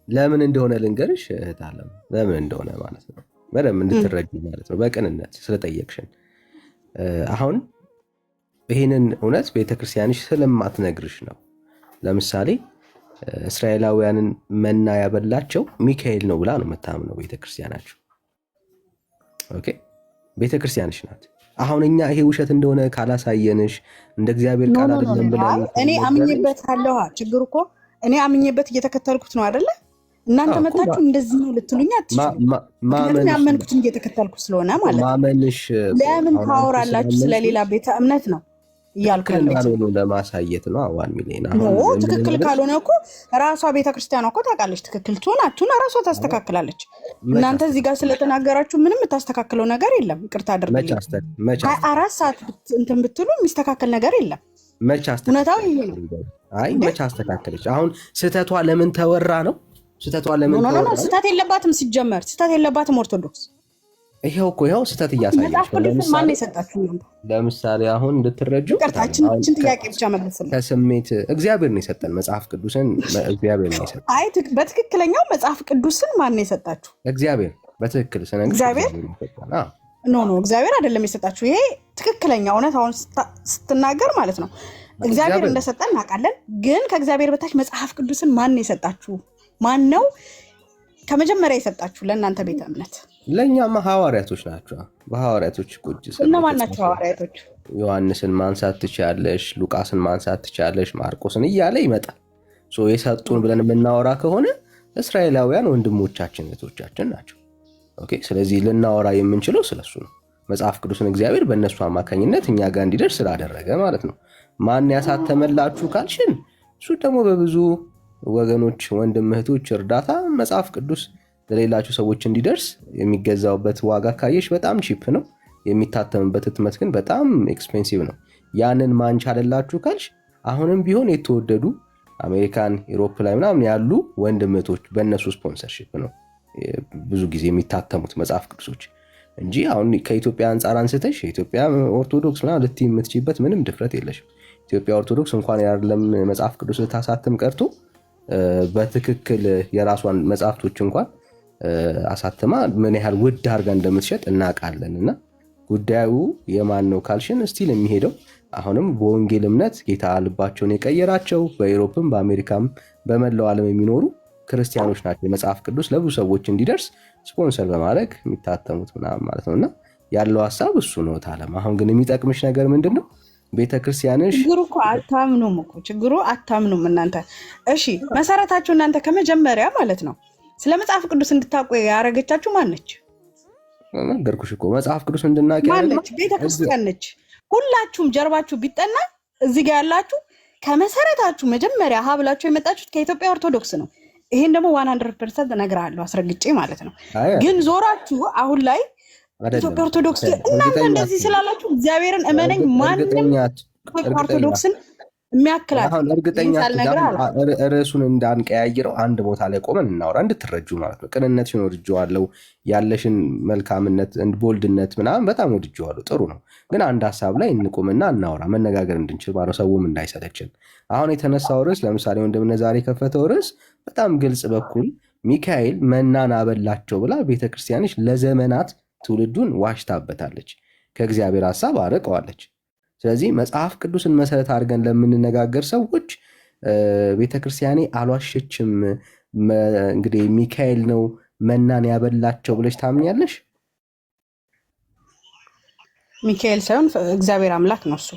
ለምን እንደሆነ ልንገርሽ እህት ዓለም፣ ለምን እንደሆነ ማለት ነው በደምብ እንድትረጂ ማለት ነው። በቅንነት ስለጠየቅሽን አሁን ይህንን እውነት ቤተክርስቲያንሽ ስለማትነግርሽ ነው። ለምሳሌ እስራኤላውያንን መና ያበላቸው ሚካኤል ነው ብላ ነው የምታምነው ቤተክርስቲያናቸው። ኦኬ ቤተክርስቲያንሽ ናት። አሁን እኛ ይሄ ውሸት እንደሆነ ካላሳየንሽ እንደ እግዚአብሔር ቃል አይደለም ብለን እኔ አምኜበታለሁ። ችግሩ እኮ እኔ አምኜበት እየተከተልኩት ነው አይደለ? እናንተ መታችሁ እንደዚህ ነው ልትሉኝ አትችሉም። ምክንያቱም ያመንኩትን እየተከተልኩት ስለሆነ ማለት ነው። ለምን ታወራላችሁ ስለሌላ ቤተ እምነት ነው? እያልኩ ያለሁት ለማሳየት ነው። 1 ሚሊዮን ትክክል ካልሆነ እኮ ራሷ ቤተክርስቲያኗ እኮ ታውቃለች። ትክክል ትሆን አትሁን ራሷ ታስተካክላለች። እናንተ እዚህ ጋር ስለተናገራችሁ ምንም የምታስተካክለው ነገር የለም። ይቅርታ አድርጉልኝ። 24 ሰዓት እንትን ብትሉ የሚስተካከል ነገር የለም። እውነታው ይሄ ነው። አይ መች አስተካከለች? አሁን ስህተቷ ለምን ተወራ ነው? ስህተቷ ለምን ተወራ? ስህተት የለባትም። ሲጀመር ስህተት የለባትም ኦርቶዶክስ። ይሄው ስህተት እያሳየች ማን የሰጣችሁ? ለምሳሌ አሁን እንድትረጁ ቅርታችን ጥያቄ ብቻ መልስልን። ከስሜት እግዚአብሔር ነው የሰጠን መጽሐፍ ቅዱስን። እግዚአብሔር ነው የሰጠን። አይ በትክክለኛው መጽሐፍ ቅዱስን ማን የሰጣችሁ? እግዚአብሔር። በትክክል ስነግርሽ እግዚአብሔር ኖ እግዚአብሔር አይደለም የሰጣችሁ። ይሄ ትክክለኛ እውነት አሁን ስትናገር ማለት ነው። እግዚአብሔር እንደሰጠን እናውቃለን። ግን ከእግዚአብሔር በታች መጽሐፍ ቅዱስን ማን የሰጣችሁ? ማን ነው ከመጀመሪያ የሰጣችሁ? ለእናንተ ቤተ እምነት ለእኛማ ሐዋርያቶች ናቸው። በሐዋርያቶች ቁጭ እነማን ናቸው ሐዋርያቶች? ዮሐንስን ማንሳት ትችያለሽ፣ ሉቃስን ማንሳት ትችያለሽ፣ ማርቆስን እያለ ይመጣል። የሰጡን ብለን የምናወራ ከሆነ እስራኤላውያን ወንድሞቻችን እህቶቻችን ናቸው። ኦኬ። ስለዚህ ልናወራ የምንችለው ስለሱ ነው። መጽሐፍ ቅዱስን እግዚአብሔር በእነሱ አማካኝነት እኛ ጋር እንዲደርስ ስላደረገ ማለት ነው። ማን ያሳተመላችሁ ካልሽን እሱ ደግሞ በብዙ ወገኖች ወንድም እህቶች እርዳታ መጽሐፍ ቅዱስ ለሌላቸው ሰዎች እንዲደርስ የሚገዛውበት ዋጋ ካየሽ በጣም ቺፕ ነው። የሚታተምበት ህትመት ግን በጣም ኤክስፔንሲቭ ነው። ያንን ማን ቻለላችሁ ካልሽ አሁንም ቢሆን የተወደዱ አሜሪካን፣ ኢሮፕ ላይ ምናምን ያሉ ወንድም እህቶች በእነሱ ስፖንሰርሺፕ ነው ብዙ ጊዜ የሚታተሙት መጽሐፍ ቅዱሶች እንጂ አሁን ከኢትዮጵያ አንጻር አንስተሽ የኢትዮጵያ ኦርቶዶክስ ምናምን ልትይ የምትችይበት ምንም ድፍረት የለሽም። ኢትዮጵያ ኦርቶዶክስ እንኳን ያለም መጽሐፍ ቅዱስ ልታሳትም ቀርቶ በትክክል የራሷን መጽሐፍቶች እንኳን አሳትማ ምን ያህል ውድ አድርጋ እንደምትሸጥ እናውቃለን። እና ጉዳዩ የማን ነው ካልሽን ስቲል የሚሄደው አሁንም በወንጌል እምነት ጌታ ልባቸውን የቀየራቸው በአውሮፓም በአሜሪካም በመላው ዓለም የሚኖሩ ክርስቲያኖች ናቸው። የመጽሐፍ ቅዱስ ለብዙ ሰዎች እንዲደርስ ስፖንሰር በማድረግ የሚታተሙት ምናምን ማለት ነው። እና ያለው ሀሳብ እሱ ነው። ታለም አሁን ግን የሚጠቅምሽ ነገር ምንድን ነው? ቤተክርስቲያንሽ ችግሩ እኮ አታምኑም እኮ ችግሩ አታምኑም እናንተ። እሺ መሰረታችሁ እናንተ ከመጀመሪያ ማለት ነው ስለ መጽሐፍ ቅዱስ እንድታውቁ ያደረገቻችሁ ማነች? ነገርኩሽ እኮ መጽሐፍ ቅዱስ እንድናውቅ ማነች? ቤተክርስቲያን ነች። ሁላችሁም ጀርባችሁ ቢጠና እዚህ ጋር ያላችሁ ከመሰረታችሁ መጀመሪያ ሀብላችሁ የመጣችሁት ከኢትዮጵያ ኦርቶዶክስ ነው። ይሄን ደግሞ 100% እነግርሃለሁ አስረግጬ ማለት ነው። ግን ዞራችሁ አሁን ላይ ኢትዮጵያ ኦርቶዶክስ እናንተ እንደዚህ ስላላችሁ እግዚአብሔርን እመነኝ ማንም ኦርቶዶክስን የሚያክላል አሁን እርግጠኛ ርዕሱን እንዳንቀያይረው አንድ ቦታ ላይ ቆመን እናወራ እንድትረጁ ማለት ነው። ቅንነትሽን ወድጄዋለሁ፣ ያለሽን መልካምነት ቦልድነት ምናምን በጣም ወድጄዋለሁ። ጥሩ ነው። ግን አንድ ሀሳብ ላይ እንቆምና እናወራ መነጋገር እንድንችል ማለት ሰውም እንዳይሰለችን። አሁን የተነሳው ርዕስ ለምሳሌ ወንድምነ ዛሬ የከፈተው ርዕስ በጣም ግልጽ በኩል ሚካኤል መናን አበላቸው ብላ ቤተክርስቲያንሽ ለዘመናት ትውልዱን ዋሽታበታለች፣ ከእግዚአብሔር ሀሳብ አርቀዋለች። ስለዚህ መጽሐፍ ቅዱስን መሰረት አድርገን ለምንነጋገር ሰዎች ቤተክርስቲያኔ አልዋሸችም፣ እንግዲህ ሚካኤል ነው መናን ያበላቸው ብለሽ ታምኛለሽ? ሚካኤል ሳይሆን እግዚአብሔር አምላክ ነው እሱ።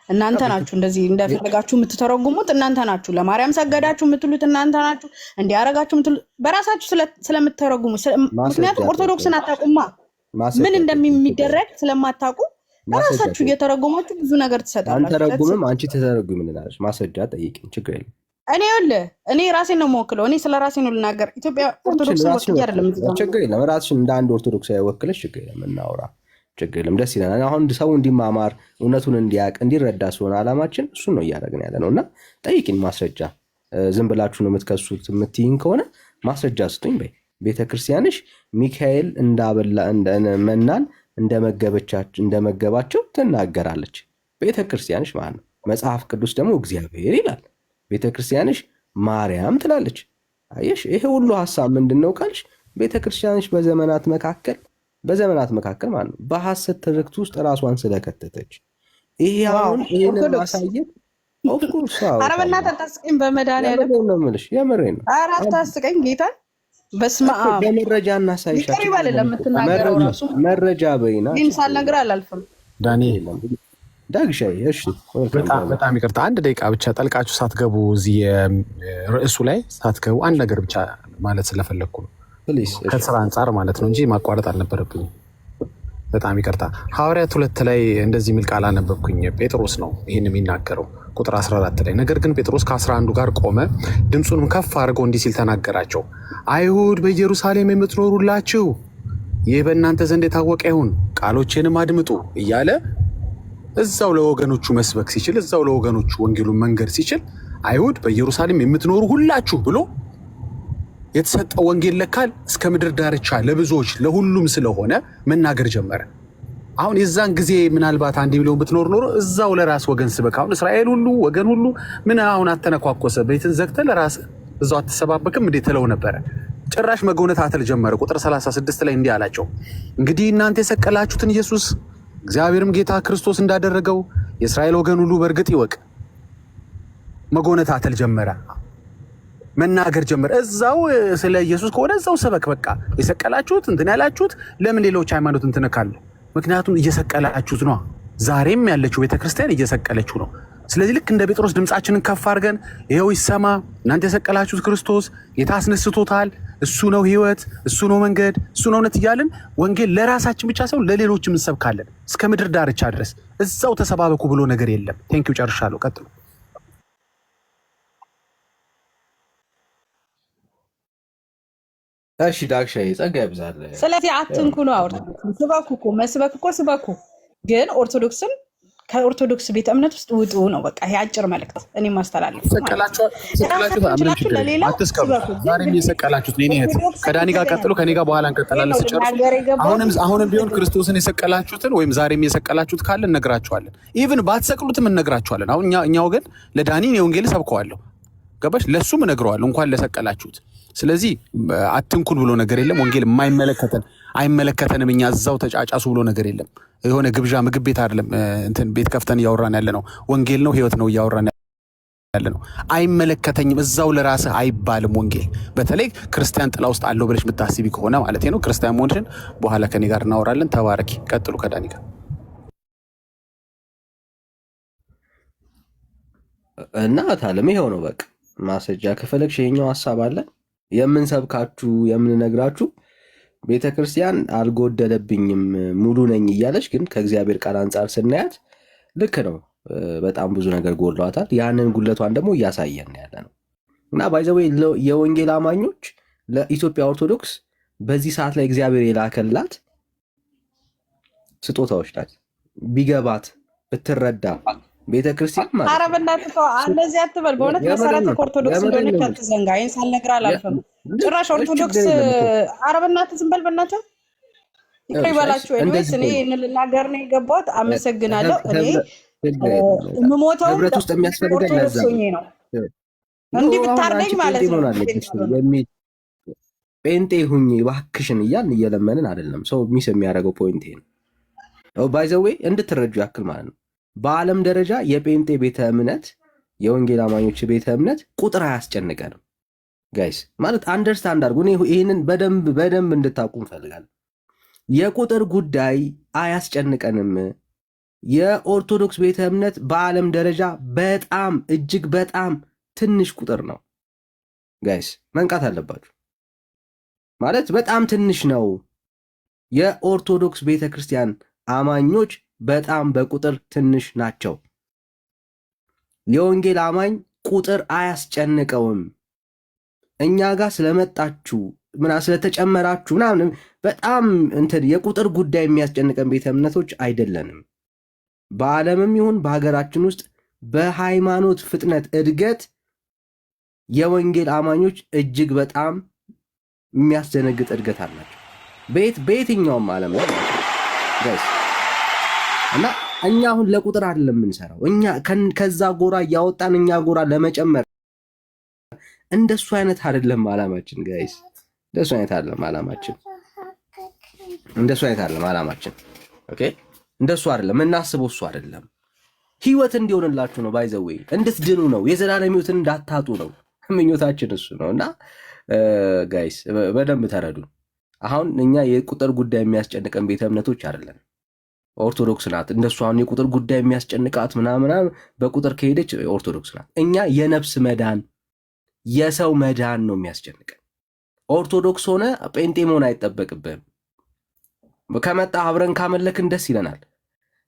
እናንተ ናችሁ እንደዚህ እንደፈለጋችሁ የምትተረጉሙት፣ እናንተ ናችሁ። ለማርያም ሰገዳችሁ የምትሉት እናንተ ናችሁ። እንዲያረጋችሁ የምትሉት በራሳችሁ ስለምትተረጉሙ። ምክንያቱም ኦርቶዶክስን አታውቁማ፣ ምን እንደሚደረግ ስለማታውቁ በራሳችሁ እየተረጎማችሁ ብዙ ነገር ትሰጣላችሁ። አንተረጉምም አንቺ ተተረጉም እንላለሽ። ማስረጃ ጠይቂኝ፣ ችግር የለም። እኔ ራሴን ነው የምወክለው። እኔ ስለ ራሴ ነው ልናገር። ኢትዮጵያ ኦርቶዶክስ ወክዬ አይደለም። ችግር የለም። ራስሽን እንደ አንድ ኦርቶዶክስ ያወክለሽ ችግር የለም። እናውራ፣ ችግር የለም። ደስ ይለናል። አሁን ሰው እንዲማማር እውነቱን እንዲያውቅ እንዲረዳ ስለሆነ አላማችን እሱን ነው እያደረግን ያለ ነው። እና ጠይቂኝ ማስረጃ። ዝም ብላችሁ ነው የምትከሱት የምትይኝ ከሆነ ማስረጃ ስጡኝ በይ። ቤተክርስቲያንሽ ሚካኤል እንዳበላ መናን እንደመገባቸው ትናገራለች። ቤተክርስቲያንሽ ማለት ነው። መጽሐፍ ቅዱስ ደግሞ እግዚአብሔር ይላል። ቤተክርስቲያንሽ ማርያም ትላለች። አየሽ፣ ይሄ ሁሉ ሀሳብ ምንድን ነው ካልሽ ቤተክርስቲያንሽ በዘመናት መካከል ማለት ነው በሐሰት ትርክት ውስጥ ራሷን ስለከተተች ይሄ አሁን ይሄንን ማሳየት ኦፍኮርስ ኧረ በእናትህ አታስቀኝ። በመድኃኒዓለም ነው የምልሽ፣ የምሬን ነው። ኧረ አታስቀኝ ጌታ በስመ አብ። በመረጃ እናሳይሻችሁ። ይቅር ይበል ለምትናገረው ራሱ መረጃ በይና ግን ሳልነግርህ አላልፍም። ዳኒ ዳግሻይ እሺ፣ በጣም ይቅርታ። አንድ ደቂቃ ብቻ ጠልቃችሁ ሳትገቡ እዚህ ርዕሱ ላይ ሳትገቡ አንድ ነገር ብቻ ማለት ስለፈለግኩ ነው። ከስራ አንጻር ማለት ነው እንጂ ማቋረጥ አልነበረብኝም። በጣም ይቅርታ። ሐዋርያት 2 ላይ እንደዚህ የሚል ቃል አነበብኩኝ። ጴጥሮስ ነው ይህን የሚናገረው ቁጥር 14 ላይ። ነገር ግን ጴጥሮስ ከ11 ጋር ቆመ፣ ድምፁንም ከፍ አድርጎ እንዲህ ሲል ተናገራቸው። አይሁድ በኢየሩሳሌም የምትኖሩላችሁ ይህ በእናንተ ዘንድ የታወቀ ይሁን፣ ቃሎቼንም አድምጡ እያለ እዛው ለወገኖቹ መስበክ ሲችል፣ እዛው ለወገኖቹ ወንጌሉን መንገድ ሲችል አይሁድ በኢየሩሳሌም የምትኖሩ ሁላችሁ ብሎ የተሰጠው ወንጌል ለካል እስከ ምድር ዳርቻ ለብዙዎች ለሁሉም ስለሆነ መናገር ጀመረ። አሁን የዛን ጊዜ ምናልባት 1 ሚሊዮን ብትኖር ኖሮ እዛው ለራስ ወገን ስበክ። አሁን እስራኤል ሁሉ ወገን ሁሉ ምን አሁን አተነኳኮሰ፣ ቤትን ዘግተህ ለራስ እዛው አትሰባበክም እንዴ ትለው ነበረ። ጭራሽ መጎነታተል ጀመረ። ቁጥር 36 ላይ እንዲህ አላቸው፣ እንግዲህ እናንተ የሰቀላችሁትን ኢየሱስ እግዚአብሔርም ጌታ ክርስቶስ እንዳደረገው የእስራኤል ወገን ሁሉ በእርግጥ ይወቅ። መጎነታተል ጀመረ፣ መናገር ጀመረ። እዛው ስለ ኢየሱስ ከሆነ እዛው ሰበክ። በቃ የሰቀላችሁት እንትን ያላችሁት ለምን ሌሎች ሃይማኖት እንትን ካሉ? ምክንያቱም እየሰቀላችሁት ነው። ዛሬም ያለችው ቤተክርስቲያን እየሰቀለችው ነው። ስለዚህ ልክ እንደ ጴጥሮስ ድምፃችንን ከፍ አድርገን ይኸው ይሰማ፣ እናንተ የሰቀላችሁት ክርስቶስ ጌታ አስነስቶታል፣ እሱ ነው ህይወት፣ እሱ ነው መንገድ፣ እሱ ነው እውነት እያልን ወንጌል ለራሳችን ብቻ ሳይሆን ለሌሎችም እንሰብካለን እስከ ምድር ዳርቻ ድረስ። እዛው ተሰባበኩ ብሎ ነገር የለም። ቴንኪው፣ ጨርሻለሁ። ቀጥሉ። እሺ ዳግሻዬ ጸጋ ይብዛል። ስለዚህ አትንኩ ነው። ስበኩ እኮ መስበክ እኮ ስበኩ፣ ግን ኦርቶዶክስን ከኦርቶዶክስ ቤተ እምነት ውስጥ ውጡ ነው። በቃ ይሄ አጭር መልእክት እኔ ማስተላለፍ። ዛሬም የሰቀላችሁት እኔ ከዳኒ ጋር ቀጥሎ ከኔ ጋር በኋላ እንቀጥላለን ስጨርስ። አሁንም ቢሆን ክርስቶስን የሰቀላችሁትን ወይም ዛሬም የሰቀላችሁት ካለ እነግራችኋለን። ኢቭን ባትሰቅሉትም እነግራችኋለን። አሁን እኛ ወገን ለዳኒ የወንጌል ሰብከዋለሁ፣ ገባሽ? ለሱም እነግረዋለሁ እንኳን ለሰቀላችሁት። ስለዚህ አትንኩን ብሎ ነገር የለም። ወንጌል አይመለከተንም። እኛ እዛው ተጫጫሱ ብሎ ነገር የለም። የሆነ ግብዣ ምግብ ቤት አይደለም እንትን ቤት ከፍተን እያወራን ያለ ነው። ወንጌል ነው፣ ህይወት ነው እያወራን ያለ ነው። አይመለከተኝም እዛው ለራስህ አይባልም ወንጌል። በተለይ ክርስቲያን ጥላ ውስጥ አለው ብለሽ የምታስቢ ከሆነ ማለት ነው። ክርስቲያን መሆንሽን በኋላ ከኔ ጋር እናወራለን። ተባረኪ። ቀጥሉ ከዳኒ ጋር እና ታለም ይሄው ነው በቃ ማሰጃ ከፈለግሽ ይሄኛው ሐሳብ አለ የምንሰብካችሁ የምንነግራችሁ ቤተ ክርስቲያን አልጎደለብኝም ሙሉ ነኝ እያለች ግን ከእግዚአብሔር ቃል አንጻር ስናያት ልክ ነው። በጣም ብዙ ነገር ጎድሏታል። ያንን ጉድለቷን ደግሞ እያሳየን ያለ ነው እና ባይዘዌ የወንጌል አማኞች ለኢትዮጵያ ኦርቶዶክስ በዚህ ሰዓት ላይ እግዚአብሔር የላከላት ስጦታዎች ናት። ቢገባት ብትረዳ ቤተ ክርስቲያን ማለት ኧረ በእናትህ ተው፣ እንደዚህ አትበል። በእውነት መሰረተ ኦርቶዶክስ እንደሆነች አትዘንጋ። ይሄን ሳልነግርህ አላልፍም። ጭራሽ ኦርቶዶክስ ኧረ በእናትህ ዝም በል በእናትህ። ይቅር ይበላችሁ። ኤኒዌይስ እኔ ይሄንን ልናገር ነው የገባሁት። አመሰግናለሁ። እኔ የምሞተው ህብረት ውስጥ የሚያስፈልገን ለዛ ነው። እንዲህ ብታርደኝ ማለት ነው ጴንጤ ሁኚ እባክሽን እያልን እየለመንን አይደለም። ሰው ሚስ የሚያደርገው ፖይንት ይሄ ነው። ባይ ዘ ዌይ እንድትረጁ ያክል ማለት ነው። በዓለም ደረጃ የጴንጤ ቤተ እምነት የወንጌል አማኞች ቤተ እምነት ቁጥር አያስጨንቀንም ጋይስ። ማለት አንደርስታንድ አድርጉ። ይህንን በደንብ እንድታውቁ እንፈልጋለን። የቁጥር ጉዳይ አያስጨንቀንም። የኦርቶዶክስ ቤተ እምነት በዓለም ደረጃ በጣም እጅግ በጣም ትንሽ ቁጥር ነው ጋይስ፣ መንቃት አለባችሁ። ማለት በጣም ትንሽ ነው። የኦርቶዶክስ ቤተ ክርስቲያን አማኞች በጣም በቁጥር ትንሽ ናቸው። የወንጌል አማኝ ቁጥር አያስጨንቀውም። እኛ ጋር ስለመጣችሁ ስለተጨመራችሁ ምናምን በጣም እንትን የቁጥር ጉዳይ የሚያስጨንቀን ቤተ እምነቶች አይደለንም። በዓለምም ይሁን በሀገራችን ውስጥ በሃይማኖት ፍጥነት እድገት የወንጌል አማኞች እጅግ በጣም የሚያስደነግጥ እድገት አላቸው በየትኛውም ዓለም ላይ ጋይስ። እና እኛ አሁን ለቁጥር አይደለም የምንሰራው። እኛ ከዛ ጎራ እያወጣን እኛ ጎራ ለመጨመር እንደሱ አይነት አይደለም አላማችን ጋይስ። እንደሱ አይነት አይደለም አላማችን። ኦኬ፣ እንደሱ አይደለም እናስበው። እሱ አይደለም ህይወት እንዲሆንላችሁ ነው። ባይ ዘ ዌይ እንድትድኑ ነው። የዘላለም ህይወትን እንዳታጡ ነው ምኞታችን እሱ ነው። እና ጋይስ በደንብ ተረዱ። አሁን እኛ የቁጥር ጉዳይ የሚያስጨንቀን ቤተ እምነቶች አይደለም። ኦርቶዶክስ ናት እንደሱ አሁን የቁጥር ጉዳይ የሚያስጨንቃት ምናምን በቁጥር ከሄደች ኦርቶዶክስ ናት። እኛ የነፍስ መዳን የሰው መዳን ነው የሚያስጨንቀን። ኦርቶዶክስ ሆነ ጴንጤ መሆን አይጠበቅብህም። ከመጣ አብረን ካመለክን ደስ ይለናል።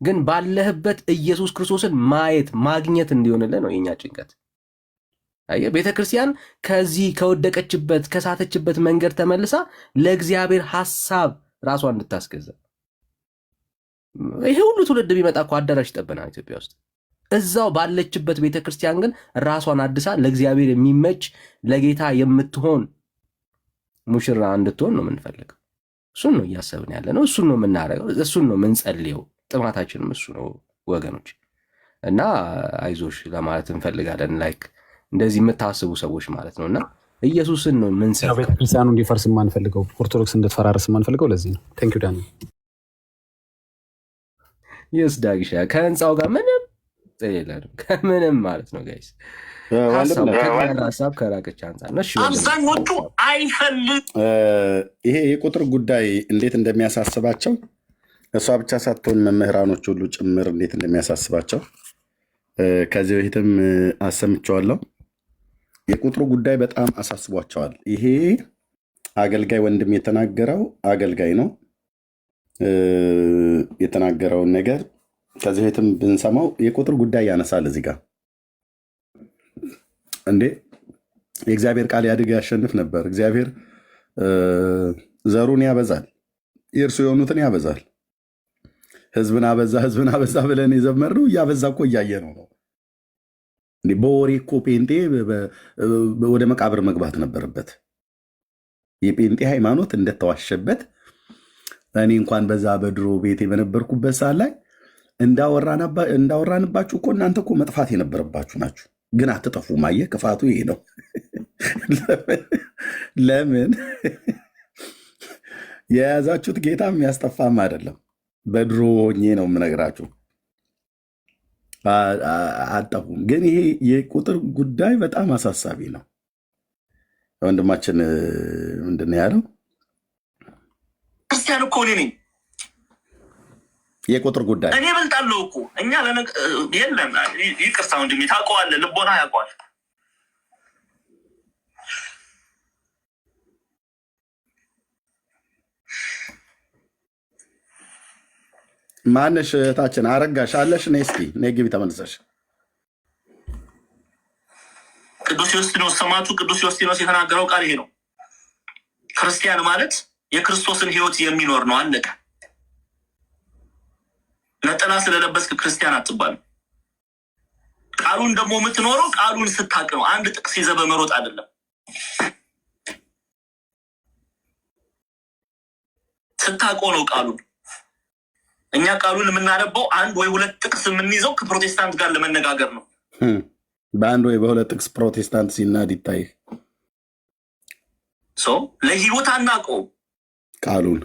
ግን ባለህበት ኢየሱስ ክርስቶስን ማየት ማግኘት እንዲሆንልን ነው የኛ ጭንቀት። አየህ፣ ቤተ ክርስቲያን ከዚህ ከወደቀችበት ከሳተችበት መንገድ ተመልሳ ለእግዚአብሔር ሐሳብ ራሷን እንድታስገዛ። ይሄ ሁሉ ትውልድ ቢመጣ እኮ አዳራሽ ይጠበናል ኢትዮጵያ ውስጥ። እዛው ባለችበት ቤተ ክርስቲያን ግን ራሷን አድሳ ለእግዚአብሔር የሚመች ለጌታ የምትሆን ሙሽራ እንድትሆን ነው የምንፈልገው። እሱን ነው እያሰብን ያለ ነው። እሱን ነው የምናደርገው። እሱን ነው የምንጸልየው። ጥማታችንም እሱ ነው ወገኖች። እና አይዞሽ ለማለት እንፈልጋለን። ላይክ እንደዚህ የምታስቡ ሰዎች ማለት ነው። እና ኢየሱስን ነው የምንሰብከው። ቤተክርስቲያኑ እንዲፈርስ የማንፈልገው፣ ኦርቶዶክስ እንድትፈራርስ የማንፈልገው ለዚህ ነው። ቴንኪው ዳኒ። የስ ዳግሻ ከህንፃው ጋር ምንም የለንም ከምንም ማለት ነው ጋይስ። ሀሳብ ከራቀች አንጻር ነው። አብዛኞቹ አይፈልግ ይሄ የቁጥር ጉዳይ እንዴት እንደሚያሳስባቸው እሷ ብቻ ሳትሆን መምህራኖች ሁሉ ጭምር እንዴት እንደሚያሳስባቸው ከዚህ በፊትም አሰምቸዋለሁ። የቁጥሩ ጉዳይ በጣም አሳስቧቸዋል። ይሄ አገልጋይ ወንድም የተናገረው አገልጋይ ነው የተናገረውን ነገር ከዚህ በፊትም ብንሰማው የቁጥር ጉዳይ ያነሳል። እዚህ ጋር እንዴ የእግዚአብሔር ቃል ያድግ ያሸንፍ ነበር። እግዚአብሔር ዘሩን ያበዛል፣ የእርሱ የሆኑትን ያበዛል። ህዝብን አበዛ ብለን የዘመርነው እያበዛ እኮ እያየ ነው። በወሬ እኮ ጴንጤ ወደ መቃብር መግባት ነበረበት። የጴንጤ ሃይማኖት እንደተዋሸበት እኔ እንኳን በዛ በድሮ ቤት በነበርኩበት ሰዓት ላይ እንዳወራንባችሁ እኮ እናንተ እኮ መጥፋት የነበረባችሁ ናችሁ፣ ግን አትጠፉም። አየህ፣ ክፋቱ ይሄ ነው። ለምን የያዛችሁት ጌታ የሚያስጠፋም አይደለም። በድሮ ሆኜ ነው የምነግራችሁ፣ አጠፉም። ግን ይሄ የቁጥር ጉዳይ በጣም አሳሳቢ ነው። ወንድማችን ምንድን ነው ያለው? ክርስቲያን እኮ እኔ ነኝ። የቁጥር ጉዳይ እኔ እበልጣለሁ እኮ እኛ የለም። ይቅርታ ወንድሜ፣ ታውቀዋለህ፣ ልቦና ያውቀዋል። ማነሽ እህታችን አረጋሽ አለሽ? ነይ እስኪ ነይ ግቢ ተመልሰሽ። ቅዱስ ዮስጢኖስ ሰማዕቱ ቅዱስ ዮስጢኖስ የተናገረው ቃል ይሄ ነው። ክርስቲያን ማለት የክርስቶስን ሕይወት የሚኖር ነው። አለቀ። ነጠላ ስለለበስክ ክርስቲያን አትባልም። ቃሉን ደግሞ የምትኖረው ቃሉን ስታቅ ነው። አንድ ጥቅስ ይዘህ በመሮጥ አይደለም። ስታውቀው ነው ቃሉን። እኛ ቃሉን የምናነበው አንድ ወይ ሁለት ጥቅስ የምንይዘው ከፕሮቴስታንት ጋር ለመነጋገር ነው። በአንድ ወይ በሁለት ጥቅስ ፕሮቴስታንት ሲናድ ይታይ። ለህይወት አናውቀውም ቃሉን።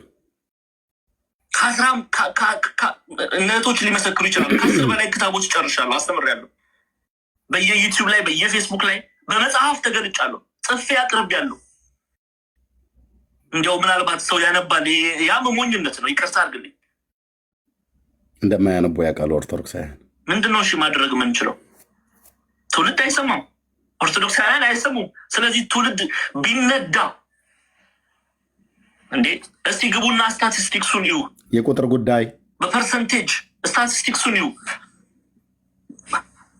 እነቶች ሊመሰክሩ ይችላሉ። 10 በላይ ክታቦች ጨርሻለሁ፣ አስተምሬያለሁ። በየዩቲዩብ ላይ በየፌስቡክ ላይ በመጽሐፍ ተገልጫለሁ፣ ጽፌ አቅርቤያለሁ። እንዲያው ምናልባት ሰው ያነባል፣ ያም ሞኝነት ነው። ይቅርታ አድርግልኝ። እንደማያነቡ ያውቃሉ ኦርቶዶክሳውያን። ምንድነው እሺ ማድረግ የምንችለው? ትውልድ አይሰማም፣ ኦርቶዶክሳውያን አይሰሙም። ስለዚህ ትውልድ ቢነዳ እንዴ! እስቲ ግቡና ስታቲስቲክሱን ይዩ። የቁጥር ጉዳይ በፐርሰንቴጅ ስታቲስቲክሱን ይዩ።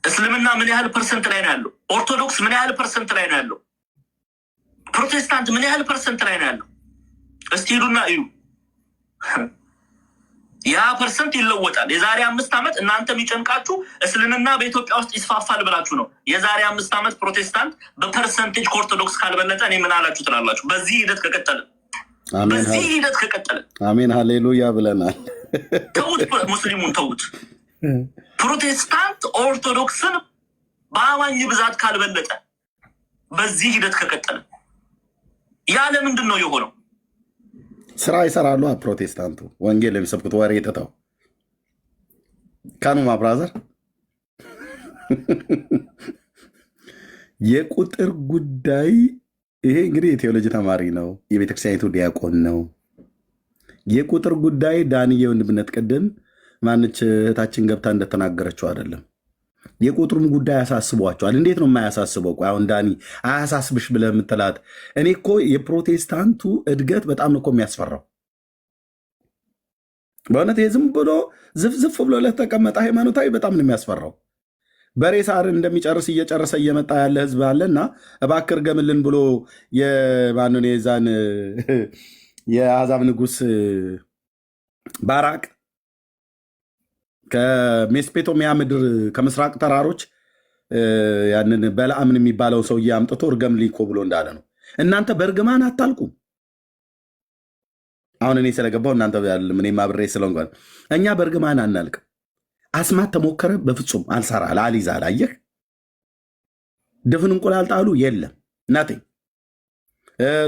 እስልምና ምን ያህል ፐርሰንት ላይ ነው ያለው? ኦርቶዶክስ ምን ያህል ፐርሰንት ላይ ነው ያለው? ፕሮቴስታንት ምን ያህል ፐርሰንት ላይ ነው ያለው? እስቲ ሂዱና እዩ። ያ ፐርሰንት ይለወጣል። የዛሬ 5 ዓመት እናንተ የሚጨንቃችሁ እስልምና በኢትዮጵያ ውስጥ ይስፋፋል ብላችሁ ነው። የዛሬ 5 ዓመት ፕሮቴስታንት በፐርሰንቴጅ ከኦርቶዶክስ ካልበለጠ እኔ ምን አላችሁ ትላላችሁ? በዚህ ሂደት ከቀጠለ አሜን ሃሌሉያ ብለናል። ተውት፣ ሙስሊሙን ተውት። ፕሮቴስታንት ኦርቶዶክስን በአማኝ ብዛት ካልበለጠ በዚህ ሂደት ከቀጠለ ያለ ምንድን ነው የሆነው? ስራ ይሰራሉ። ፕሮቴስታንቱ ወንጌል የሚሰብኩት ወሬ የተተው ካኑ ማብራዘር የቁጥር ጉዳይ ይሄ እንግዲህ የቴዎሎጂ ተማሪ ነው፣ የቤተክርስቲያኒቱ ዲያቆን ነው። የቁጥር ጉዳይ ዳንዬ ወንድምነት ቅድም ማንች እህታችን ገብታ እንደተናገረችው አይደለም። የቁጥሩም ጉዳይ ያሳስቧቸዋል። እንዴት ነው የማያሳስበው? አሁን ዳኒ አያሳስብሽ ብለህ የምትላት እኔ እኮ የፕሮቴስታንቱ እድገት በጣም ነው እኮ የሚያስፈራው። በእውነት ይሄ ዝም ብሎ ዝፍዝፍ ብሎ ለተቀመጠ ሃይማኖታዊ በጣም ነው የሚያስፈራው። በሬ ሳር እንደሚጨርስ እየጨረሰ እየመጣ ያለ ህዝብ አለና እባክህ እርገምልን ብሎ የማንን የዛን የአሕዛብ ንጉሥ ባራቅ ከሜስጴጦሚያ ምድር ከምስራቅ ተራሮች ያንን በለዓምን የሚባለው ሰውዬ አምጥቶ እርገምልኝ እኮ ብሎ እንዳለ ነው። እናንተ በእርግማን አታልቁም። አሁን እኔ ስለገባው እናንተ እኔም አብሬ ስለሆንኩ እኛ በእርግማን አናልቅም። አስማት ተሞከረ፣ በፍጹም አልሰራ ላሊዛ ላየህ ድፍን እንቁላል ጣሉ የለም እናቴ።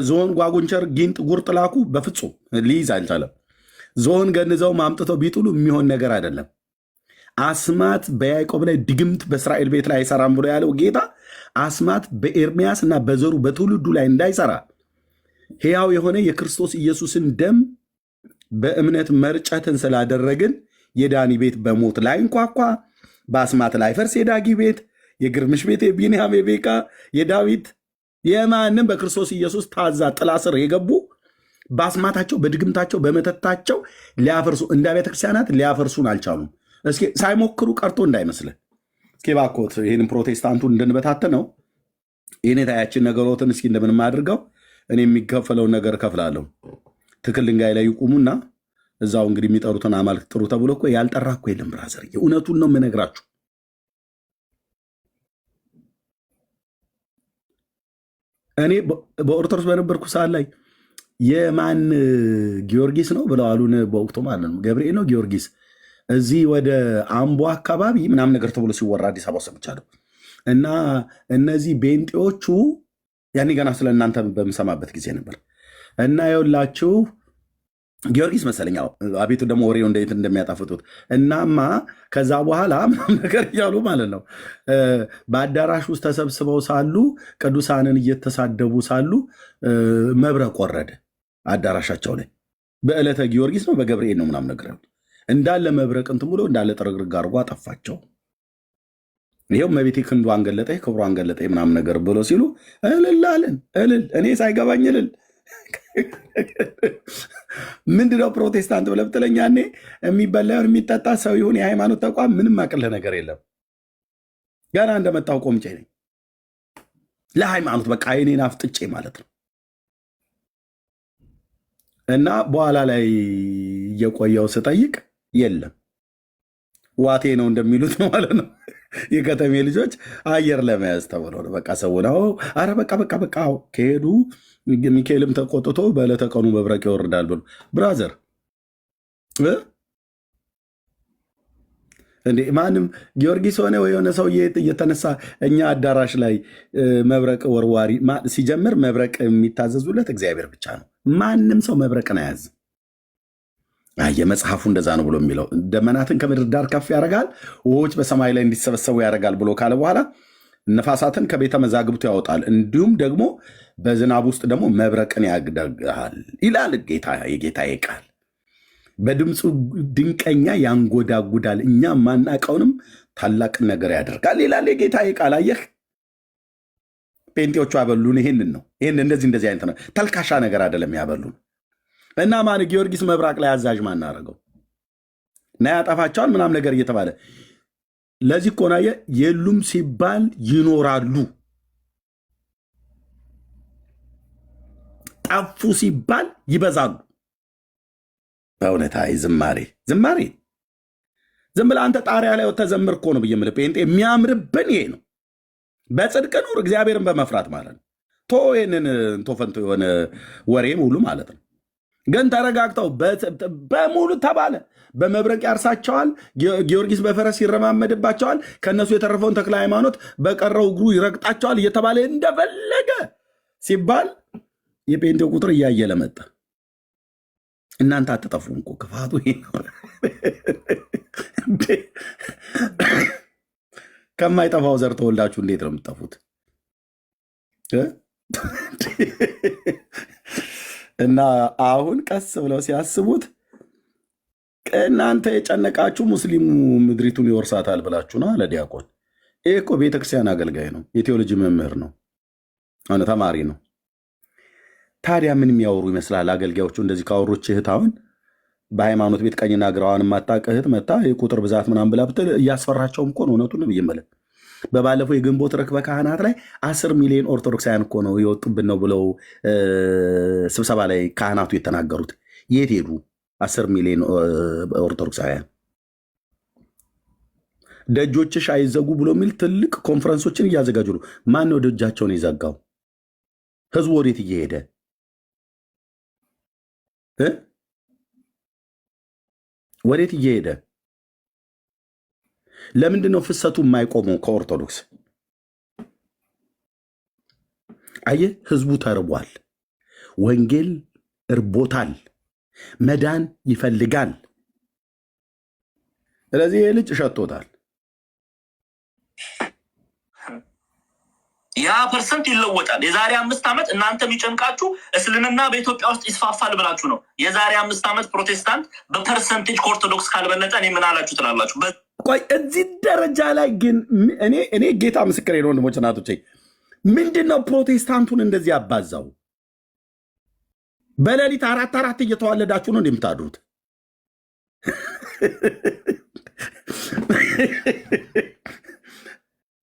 ዞን ጓጉንቸር ጊንጥ ጉርጥ ላኩ፣ በፍጹም ሊይዝ አልቻለም። ዞን ገንዘው ማምጥተው ቢጥሉ የሚሆን ነገር አይደለም። አስማት በያዕቆብ ላይ ድግምት በእስራኤል ቤት ላይ አይሰራም ብሎ ያለው ጌታ አስማት በኤርሚያስ እና በዘሩ በትውልዱ ላይ እንዳይሰራ ሕያው የሆነ የክርስቶስ ኢየሱስን ደም በእምነት መርጨትን ስላደረግን የዳኒ ቤት በሞት ላይ እንኳኳ፣ በአስማት ላይ ፈርስ የዳጊ ቤት፣ የግርምሽ ቤት፣ የቢንያም፣ የቤካ፣ የዳዊት የማንም በክርስቶስ ኢየሱስ ታዛ ጥላ ስር የገቡ በአስማታቸው በድግምታቸው በመተታቸው ሊያፈርሱ እንደ ቤተ ክርስቲያናት ሊያፈርሱን አልቻሉም። እስኪ ሳይሞክሩ ቀርቶ እንዳይመስልህ። እስኪ ባኮት ይህንን ፕሮቴስታንቱን እንድንበታተን ነው። ይህን የታያችን ነገሮትን እስኪ እንደምንም አድርገው እኔ የሚከፈለውን ነገር እከፍላለሁ። ትክል ድንጋይ ላይ ይቁሙና እዛው እንግዲህ የሚጠሩትን አማልክት ጥሩ ተብሎ እኮ ያልጠራ እኮ የለም ብራዘር። እውነቱን ነው የምነግራችሁ። እኔ በኦርቶዶክስ በነበርኩ ሰዓት ላይ የማን ጊዮርጊስ ነው ብለው አሉን። በወቅቱ ማለት ነው ገብርኤል ነው ጊዮርጊስ እዚህ ወደ አምቦ አካባቢ ምናምን ነገር ተብሎ ሲወራ አዲስ አበባ ሰምቻለሁ። እና እነዚህ ቤንጤዎቹ ያኔ ገና ስለ እናንተ በምሰማበት ጊዜ ነበር። እና የውላችሁ ጊዮርጊስ መሰለኝ አቤቱ ደግሞ ወሬው እንዴት እንደሚያጣፍጡት እናማ ከዛ በኋላ ምናምን ነገር እያሉ ማለት ነው በአዳራሽ ውስጥ ተሰብስበው ሳሉ ቅዱሳንን እየተሳደቡ ሳሉ መብረቅ ወረደ አዳራሻቸው ላይ። በዕለተ ጊዮርጊስ ነው በገብርኤል ነው ምናምን ነገር እንዳለ መብረቅ እንትን ብሎ እንዳለ ጥርግርግ አድርጎ አጠፋቸው። ይኸው መቤቴ ክንዱ አንገለጠ ክብሩ አንገለጠ ምናምን ነገር ብሎ ሲሉ እልል አልን። እልል እኔ ሳይገባኝ እልል ምንድነው ፕሮቴስታንት ብለህ ብትለኝ ያኔ የሚበላውን የሚጠጣ ሰው ይሁን የሃይማኖት ተቋም ምንም አቅልህ ነገር የለም። ገና እንደመጣው ቆምጬ ነኝ ለሃይማኖት በቃ አይኔን አፍጥጬ ማለት ነው። እና በኋላ ላይ እየቆየው ስጠይቅ የለም ዋቴ ነው እንደሚሉት ነው ማለት ነው። የከተሜ ልጆች አየር ለመያዝ ተብሎ ነው በቃ ሰው ነው። አረ በቃ በቃ በቃ ከሄዱ ሚካኤልም ተቆጥቶ በዕለተ ቀኑ መብረቅ ይወርዳል ብሎ ብራዘር እንዴ ማንም ጊዮርጊስ ሆነ ወይ የሆነ ሰው እየተነሳ እኛ አዳራሽ ላይ መብረቅ ወርዋሪ ሲጀምር መብረቅ የሚታዘዙለት እግዚአብሔር ብቻ ነው። ማንም ሰው መብረቅን አያዝም። የመጽሐፉ እንደዛ ነው ብሎ የሚለው ደመናትን ከምድር ዳር ከፍ ያደርጋል፣ ውኆች በሰማይ ላይ እንዲሰበሰቡ ያደርጋል ብሎ ካለ በኋላ ነፋሳትን ከቤተ መዛግብቱ ያወጣል፣ እንዲሁም ደግሞ በዝናብ ውስጥ ደግሞ መብረቅን ያግደግሃል ይላል የጌታዬ ቃል። በድምፁ ድንቀኛ ያንጎዳጉዳል፣ እኛ ማናቀውንም ታላቅ ነገር ያደርጋል ይላል የጌታዬ ቃል። አየህ ጴንጤዎቹ ያበሉን ይሄንን ነው። ይህን እንደዚህ አይነት ነው፣ ተልካሻ ነገር አይደለም ያበሉን። እና ማን ጊዮርጊስ መብራቅ ላይ አዛዥ ማናረገው እና ያጠፋቸዋል ምናም ነገር እየተባለ ለዚህ እኮ ነው የሉም ሲባል ይኖራሉ፣ ጠፉ ሲባል ይበዛሉ። በእውነት ዝማሬ ዝም ብለህ አንተ ጣሪያ ላይ ተዘምር እኮ ነው ብዬ የምልህ ጴንጤ የሚያምርብን ይሄ ነው። በጽድቅ ኑር እግዚአብሔርን በመፍራት ማለት ነው። ቶ ይህንን ቶፈንቶ የሆነ ወሬ ሙሉ ማለት ነው። ግን ተረጋግተው በሙሉ ተባለ በመብረቅ ያርሳቸዋል፣ ጊዮርጊስ በፈረስ ይረማመድባቸዋል፣ ከእነሱ የተረፈውን ተክለ ሃይማኖት በቀረው እግሩ ይረግጣቸዋል እየተባለ እንደፈለገ ሲባል የጴንጤው ቁጥር እያየለ መጣ። እናንተ አትጠፉም እኮ ክፋቱ ይሄ ነው። ከማይጠፋው ዘር ተወልዳችሁ እንዴት ነው የምትጠፉት? እና አሁን ቀስ ብለው ሲያስቡት እናንተ የጨነቃችሁ ሙስሊሙ ምድሪቱን ይወርሳታል ብላችሁ ነው አለ ዲያቆን። ይህ እኮ ቤተክርስቲያን አገልጋይ ነው፣ የቴዎሎጂ መምህር ነው፣ ተማሪ ነው። ታዲያ ምን የሚያወሩ ይመስላል አገልጋዮቹ? እንደዚህ ካወሩች እህት አሁን በሃይማኖት ቤት ቀኝና ግራዋን የማታውቅ እህት መታ የቁጥር ብዛት ምናምን ብላ ብትል እያስፈራቸውም እኮ ነው። እውነቱን ነው ብዬመለን በባለፈው የግንቦት ርክበ ካህናት ላይ 10 ሚሊዮን ኦርቶዶክሳውያን እኮ ነው የወጡብን ነው ብለው ስብሰባ ላይ ካህናቱ የተናገሩት። የት ሄዱ 10 ሚሊዮን ኦርቶዶክሳውያን? ደጆችሽ አይዘጉ ብሎ የሚል ትልቅ ኮንፈረንሶችን እያዘጋጁ ነው። ማን ነው ደጃቸውን የዘጋው? ህዝቡ ወዴት እየሄደ ወዴት እየሄደ? ለምንድን ነው ፍሰቱ የማይቆመው ከኦርቶዶክስ? አየህ፣ ህዝቡ ተርቧል። ወንጌል እርቦታል። መዳን ይፈልጋል። ስለዚህ ይህ ልጅ ሸቶታል። ያ ፐርሰንት ይለወጣል። የዛሬ 5 ዓመት እናንተ የሚጨንቃችሁ እስልምና በኢትዮጵያ ውስጥ ይስፋፋል ብላችሁ ነው። የዛሬ 5 ዓመት ፕሮቴስታንት በፐርሰንቴጅ ከኦርቶዶክስ ካልበለጠ እኔ ምን አላችሁ ትላላችሁ? ቆይ እዚህ ደረጃ ላይ ግን እኔ ጌታ ምስክሬ ነው ወንድሞች እናቶቼ፣ ምንድን ነው ፕሮቴስታንቱን እንደዚህ ያባዛው? በሌሊት 4 እየተዋለዳችሁ ነው እንደምታድሩት።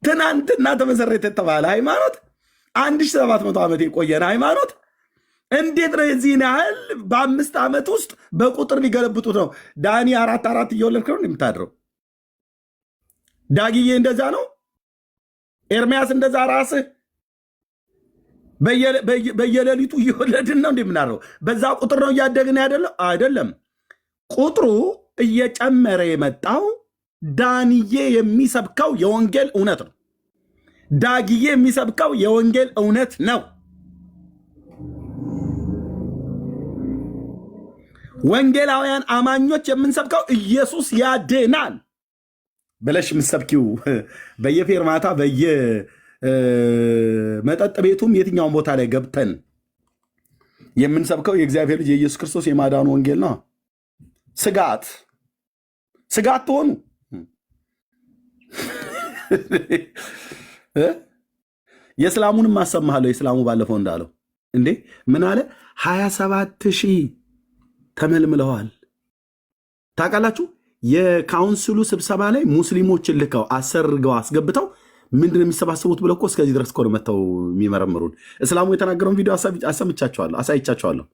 ትናንትና ተመሰረተ የተባለ ሃይማኖት 1700 ዓመት የቆየን ሃይማኖት እንዴት ነው የዚህን ያህል በ5 ዓመት ውስጥ በቁጥር ሊገለብጡት ነው? ዳኒ 4 እየወለድክ ነው እንደምታድረው። ዳግዬ እንደዛ ነው። ኤርሚያስ እንደዛ ራስህ በየሌሊቱ እየወለድን ነው እንደምናደርገው። በዛ ቁጥር ነው እያደግን አይደለም። ቁጥሩ እየጨመረ የመጣው ዳንዬ የሚሰብከው የወንጌል እውነት ነው። ዳግዬ የሚሰብከው የወንጌል እውነት ነው። ወንጌላውያን አማኞች የምንሰብከው ኢየሱስ ያድናል ብለሽ የምትሰብኪው በየፌርማታ በየመጠጥ ቤቱም የትኛውን ቦታ ላይ ገብተን የምንሰብከው የእግዚአብሔር ልጅ የኢየሱስ ክርስቶስ የማዳኑ ወንጌል ነው። ስጋት ትሆኑ የእስላሙንም አሰማሃለሁ። የእስላሙ ባለፈው እንዳለው እንዴ ምን አለ? 27,000 ተመልምለዋል። ታውቃላችሁ? የካውንስሉ ስብሰባ ላይ ሙስሊሞችን ልከው አሰርገው አስገብተው ምንድን የሚሰባሰቡት ብለው እኮ እስከዚህ ድረስ እኮ ነው መጥተው የሚመረምሩን። እስላሙ የተናገረውን ቪዲዮ አሰምቻቸዋለሁ፣ አሳይቻቸዋለሁ።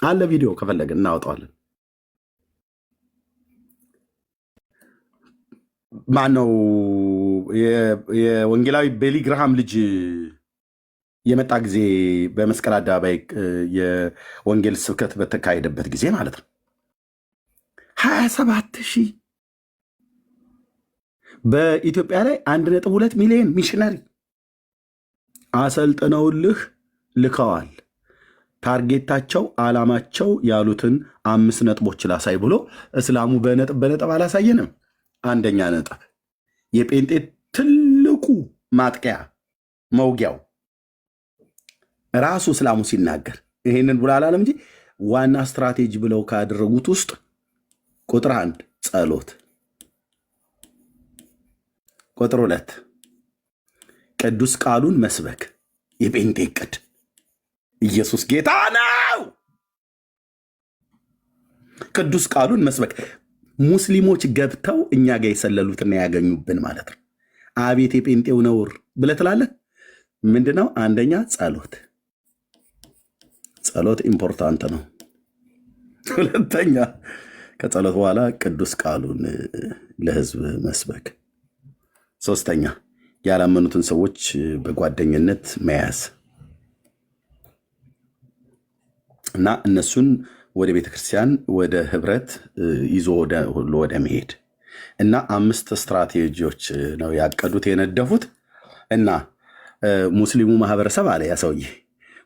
አለ ቪዲዮ ከፈለግን እናወጣዋለን። ማነው የወንጌላዊ ቤሊ ግርሃም ልጅ የመጣ ጊዜ በመስቀል አደባባይ የወንጌል ስብከት በተካሄደበት ጊዜ ማለት ነው 27,000 በኢትዮጵያ ላይ 1.2 ሚሊዮን ሚሽነሪ አሰልጥነውልህ ልከዋል። ታርጌታቸው ዓላማቸው ያሉትን 5 ነጥቦች ላሳይ ብሎ እስላሙ በነጥብ አላሳየንም። አንደኛ ነጥብ የጴንጤ ትልቁ ማጥቂያ መውጊያው ራሱ እስላሙ ሲናገር ይሄንን ብሎ አላለም እንጂ ዋና ስትራቴጂ ብለው ካደረጉት ውስጥ ቁጥር 1 ጸሎት፣ ቁጥር 2 ቅዱስ ቃሉን መስበክ። የጴንጤ ዕቅድ ኢየሱስ ጌታ ነው። ቅዱስ ቃሉን መስበክ ሙስሊሞች ገብተው እኛ ጋር የሰለሉትና ያገኙብን ማለት ነው። አቤት የጴንጤው ነውር ብለህ ትላለህ። ምንድነው? አንደኛ ጸሎት ኢምፖርታንት ነው። ሁለተኛ ከጸሎት በኋላ ቅዱስ ቃሉን ለህዝብ መስበክ። ሶስተኛ ያላመኑትን ሰዎች በጓደኝነት መያዝ እና እነሱን ወደ ቤተክርስቲያን ወደ ህብረት ይዞ ወደ መሄድ እና 5 ስትራቴጂዎች ነው ያቀዱት የነደፉት። እና ሙስሊሙ ማህበረሰብ አለ ያ ሰውዬ፣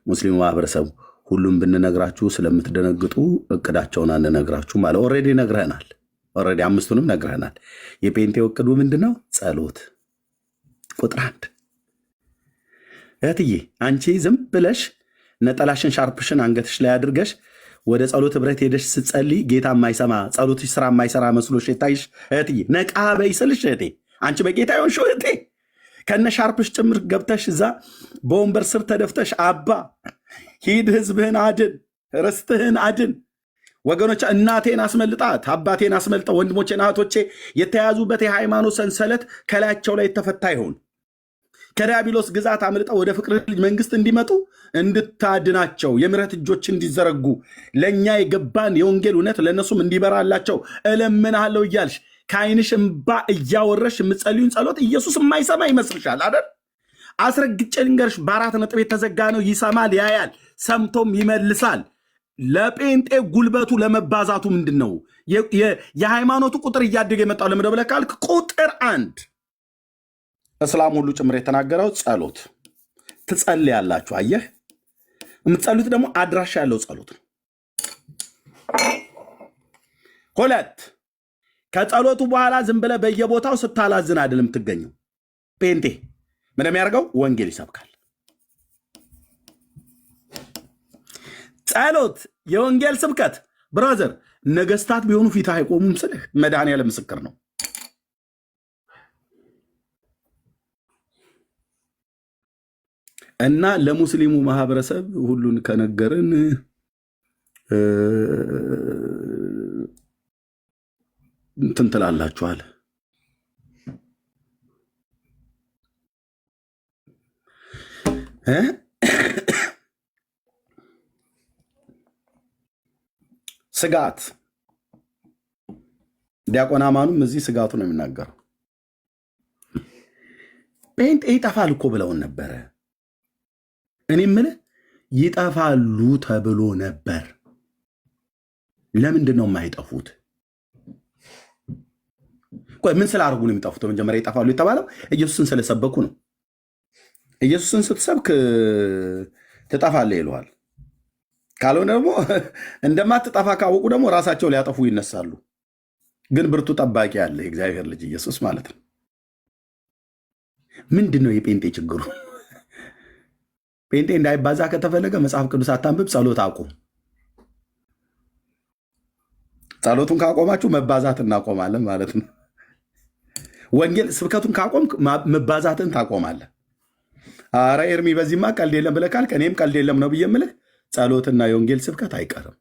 ሙስሊሙ ማህበረሰብ ሁሉም ብንነግራችሁ ስለምትደነግጡ እቅዳቸውን አንነግራችሁም አለ። ኦልሬዲ ነግረናል። ኦልሬዲ 5ቱንም ነግረናል። የጴንጤው እቅዱ ምንድነው? ጸሎት። ቁጥር 1 እህትዬ አንቺ ዝም ብለሽ ነጠላሽን ሻርፕሽን አንገትሽ ላይ አድርገሽ ወደ ጸሎት ህብረት ሄደሽ ስትጸልይ ጌታ የማይሰማ ጸሎትሽ ስራ የማይሰራ መስሎሽ የታይሽ እህትዬ ነቃ በይ ስልሽ እህቴ፣ አንቺ በጌታ የሆንሽው እህቴ ከነ ሻርፕሽ ጭምር ገብተሽ እዛ በወንበር ስር ተደፍተሽ አባ ሂድ ህዝብህን አድን ርስትህን አድን ወገኖች እናቴን አስመልጣት፣ አባቴን አስመልጠ፣ ወንድሞቼና እህቶቼ የተያዙበት የሃይማኖት ሰንሰለት ከላያቸው ላይ የተፈታ ይሆን። ከዲያብሎስ ግዛት አምልጠው ወደ ፍቅር ልጅ መንግስት እንዲመጡ እንድታድናቸው የምሕረት እጆች እንዲዘረጉ ለእኛ የገባን የወንጌል እውነት ለእነሱም እንዲበራላቸው እለምናለሁ እያልሽ ከዓይንሽ እምባ እያወረሽ የምትጸልዩን ጸሎት ኢየሱስ የማይሰማ ይመስልሻል አይደል? አስረግጬ ልንገርሽ፣ በአራት ነጥብ የተዘጋ ነው። ይሰማል፣ ያያል፣ ሰምቶም ይመልሳል። ለጴንጤ ጉልበቱ ለመባዛቱ ምንድን ነው? የሃይማኖቱ ቁጥር እያደገ የመጣው ለምንድን ብለህ ካልክ ቁጥር አንድ እስላም ሁሉ ጭምር የተናገረው ጸሎት ትጸልያላችሁ። አየህ፣ የምትጸሉት ደግሞ አድራሻ ያለው ጸሎት ነው። ሁለት ከጸሎቱ በኋላ ዝም ብለህ በየቦታው ስታላዝን አይደለም የምትገኘው። ጴንጤ ምን የሚያደርገው ወንጌል ይሰብካል። ጸሎት፣ የወንጌል ስብከት ብራዘር፣ ነገስታት ቢሆኑ ፊት አይቆሙም ስልህ መድኃኔዓለም ምስክር ነው። እና ለሙስሊሙ ማህበረሰብ ሁሉን ከነገርን እንትን ትላላችኋል። ስጋት ዲያቆን አማኑም እዚህ ስጋቱ ነው የሚናገረው። ጴንጤ ይጠፋል እኮ ብለውን ነበረ። እኔ የምልህ ይጠፋሉ ተብሎ ነበር። ለምንድን ነው የማይጠፉት? ቆይ ምን ስላደረጉ ነው የሚጠፉት? መጀመሪያ ይጠፋሉ የተባለው ኢየሱስን ስለሰበኩ ነው። ኢየሱስን ስትሰብክ ትጠፋለህ ይለዋል። ካልሆነ ደግሞ እንደማትጠፋ ካወቁ ደግሞ ራሳቸው ሊያጠፉ ይነሳሉ። ግን ብርቱ ጠባቂ አለ፣ የእግዚአብሔር ልጅ ኢየሱስ ማለት ነው። ምንድን ነው የጴንጤ ችግሩ? ጴንጤ እንዳይባዛ ከተፈለገ መጽሐፍ ቅዱስ አታንብብ፣ ጸሎት አቁም። ጸሎቱን ካቆማችሁ መባዛት እናቆማለን ማለት ነው። ወንጌል ስብከቱን ካቆም መባዛትን ታቆማለህ። አረ ኤርሚ በዚህማ ቀልድ የለም ብለህ ካልክ እኔም ቀልድ የለም ነው ብዬ የምልህ ጸሎትና የወንጌል ስብከት አይቀርም።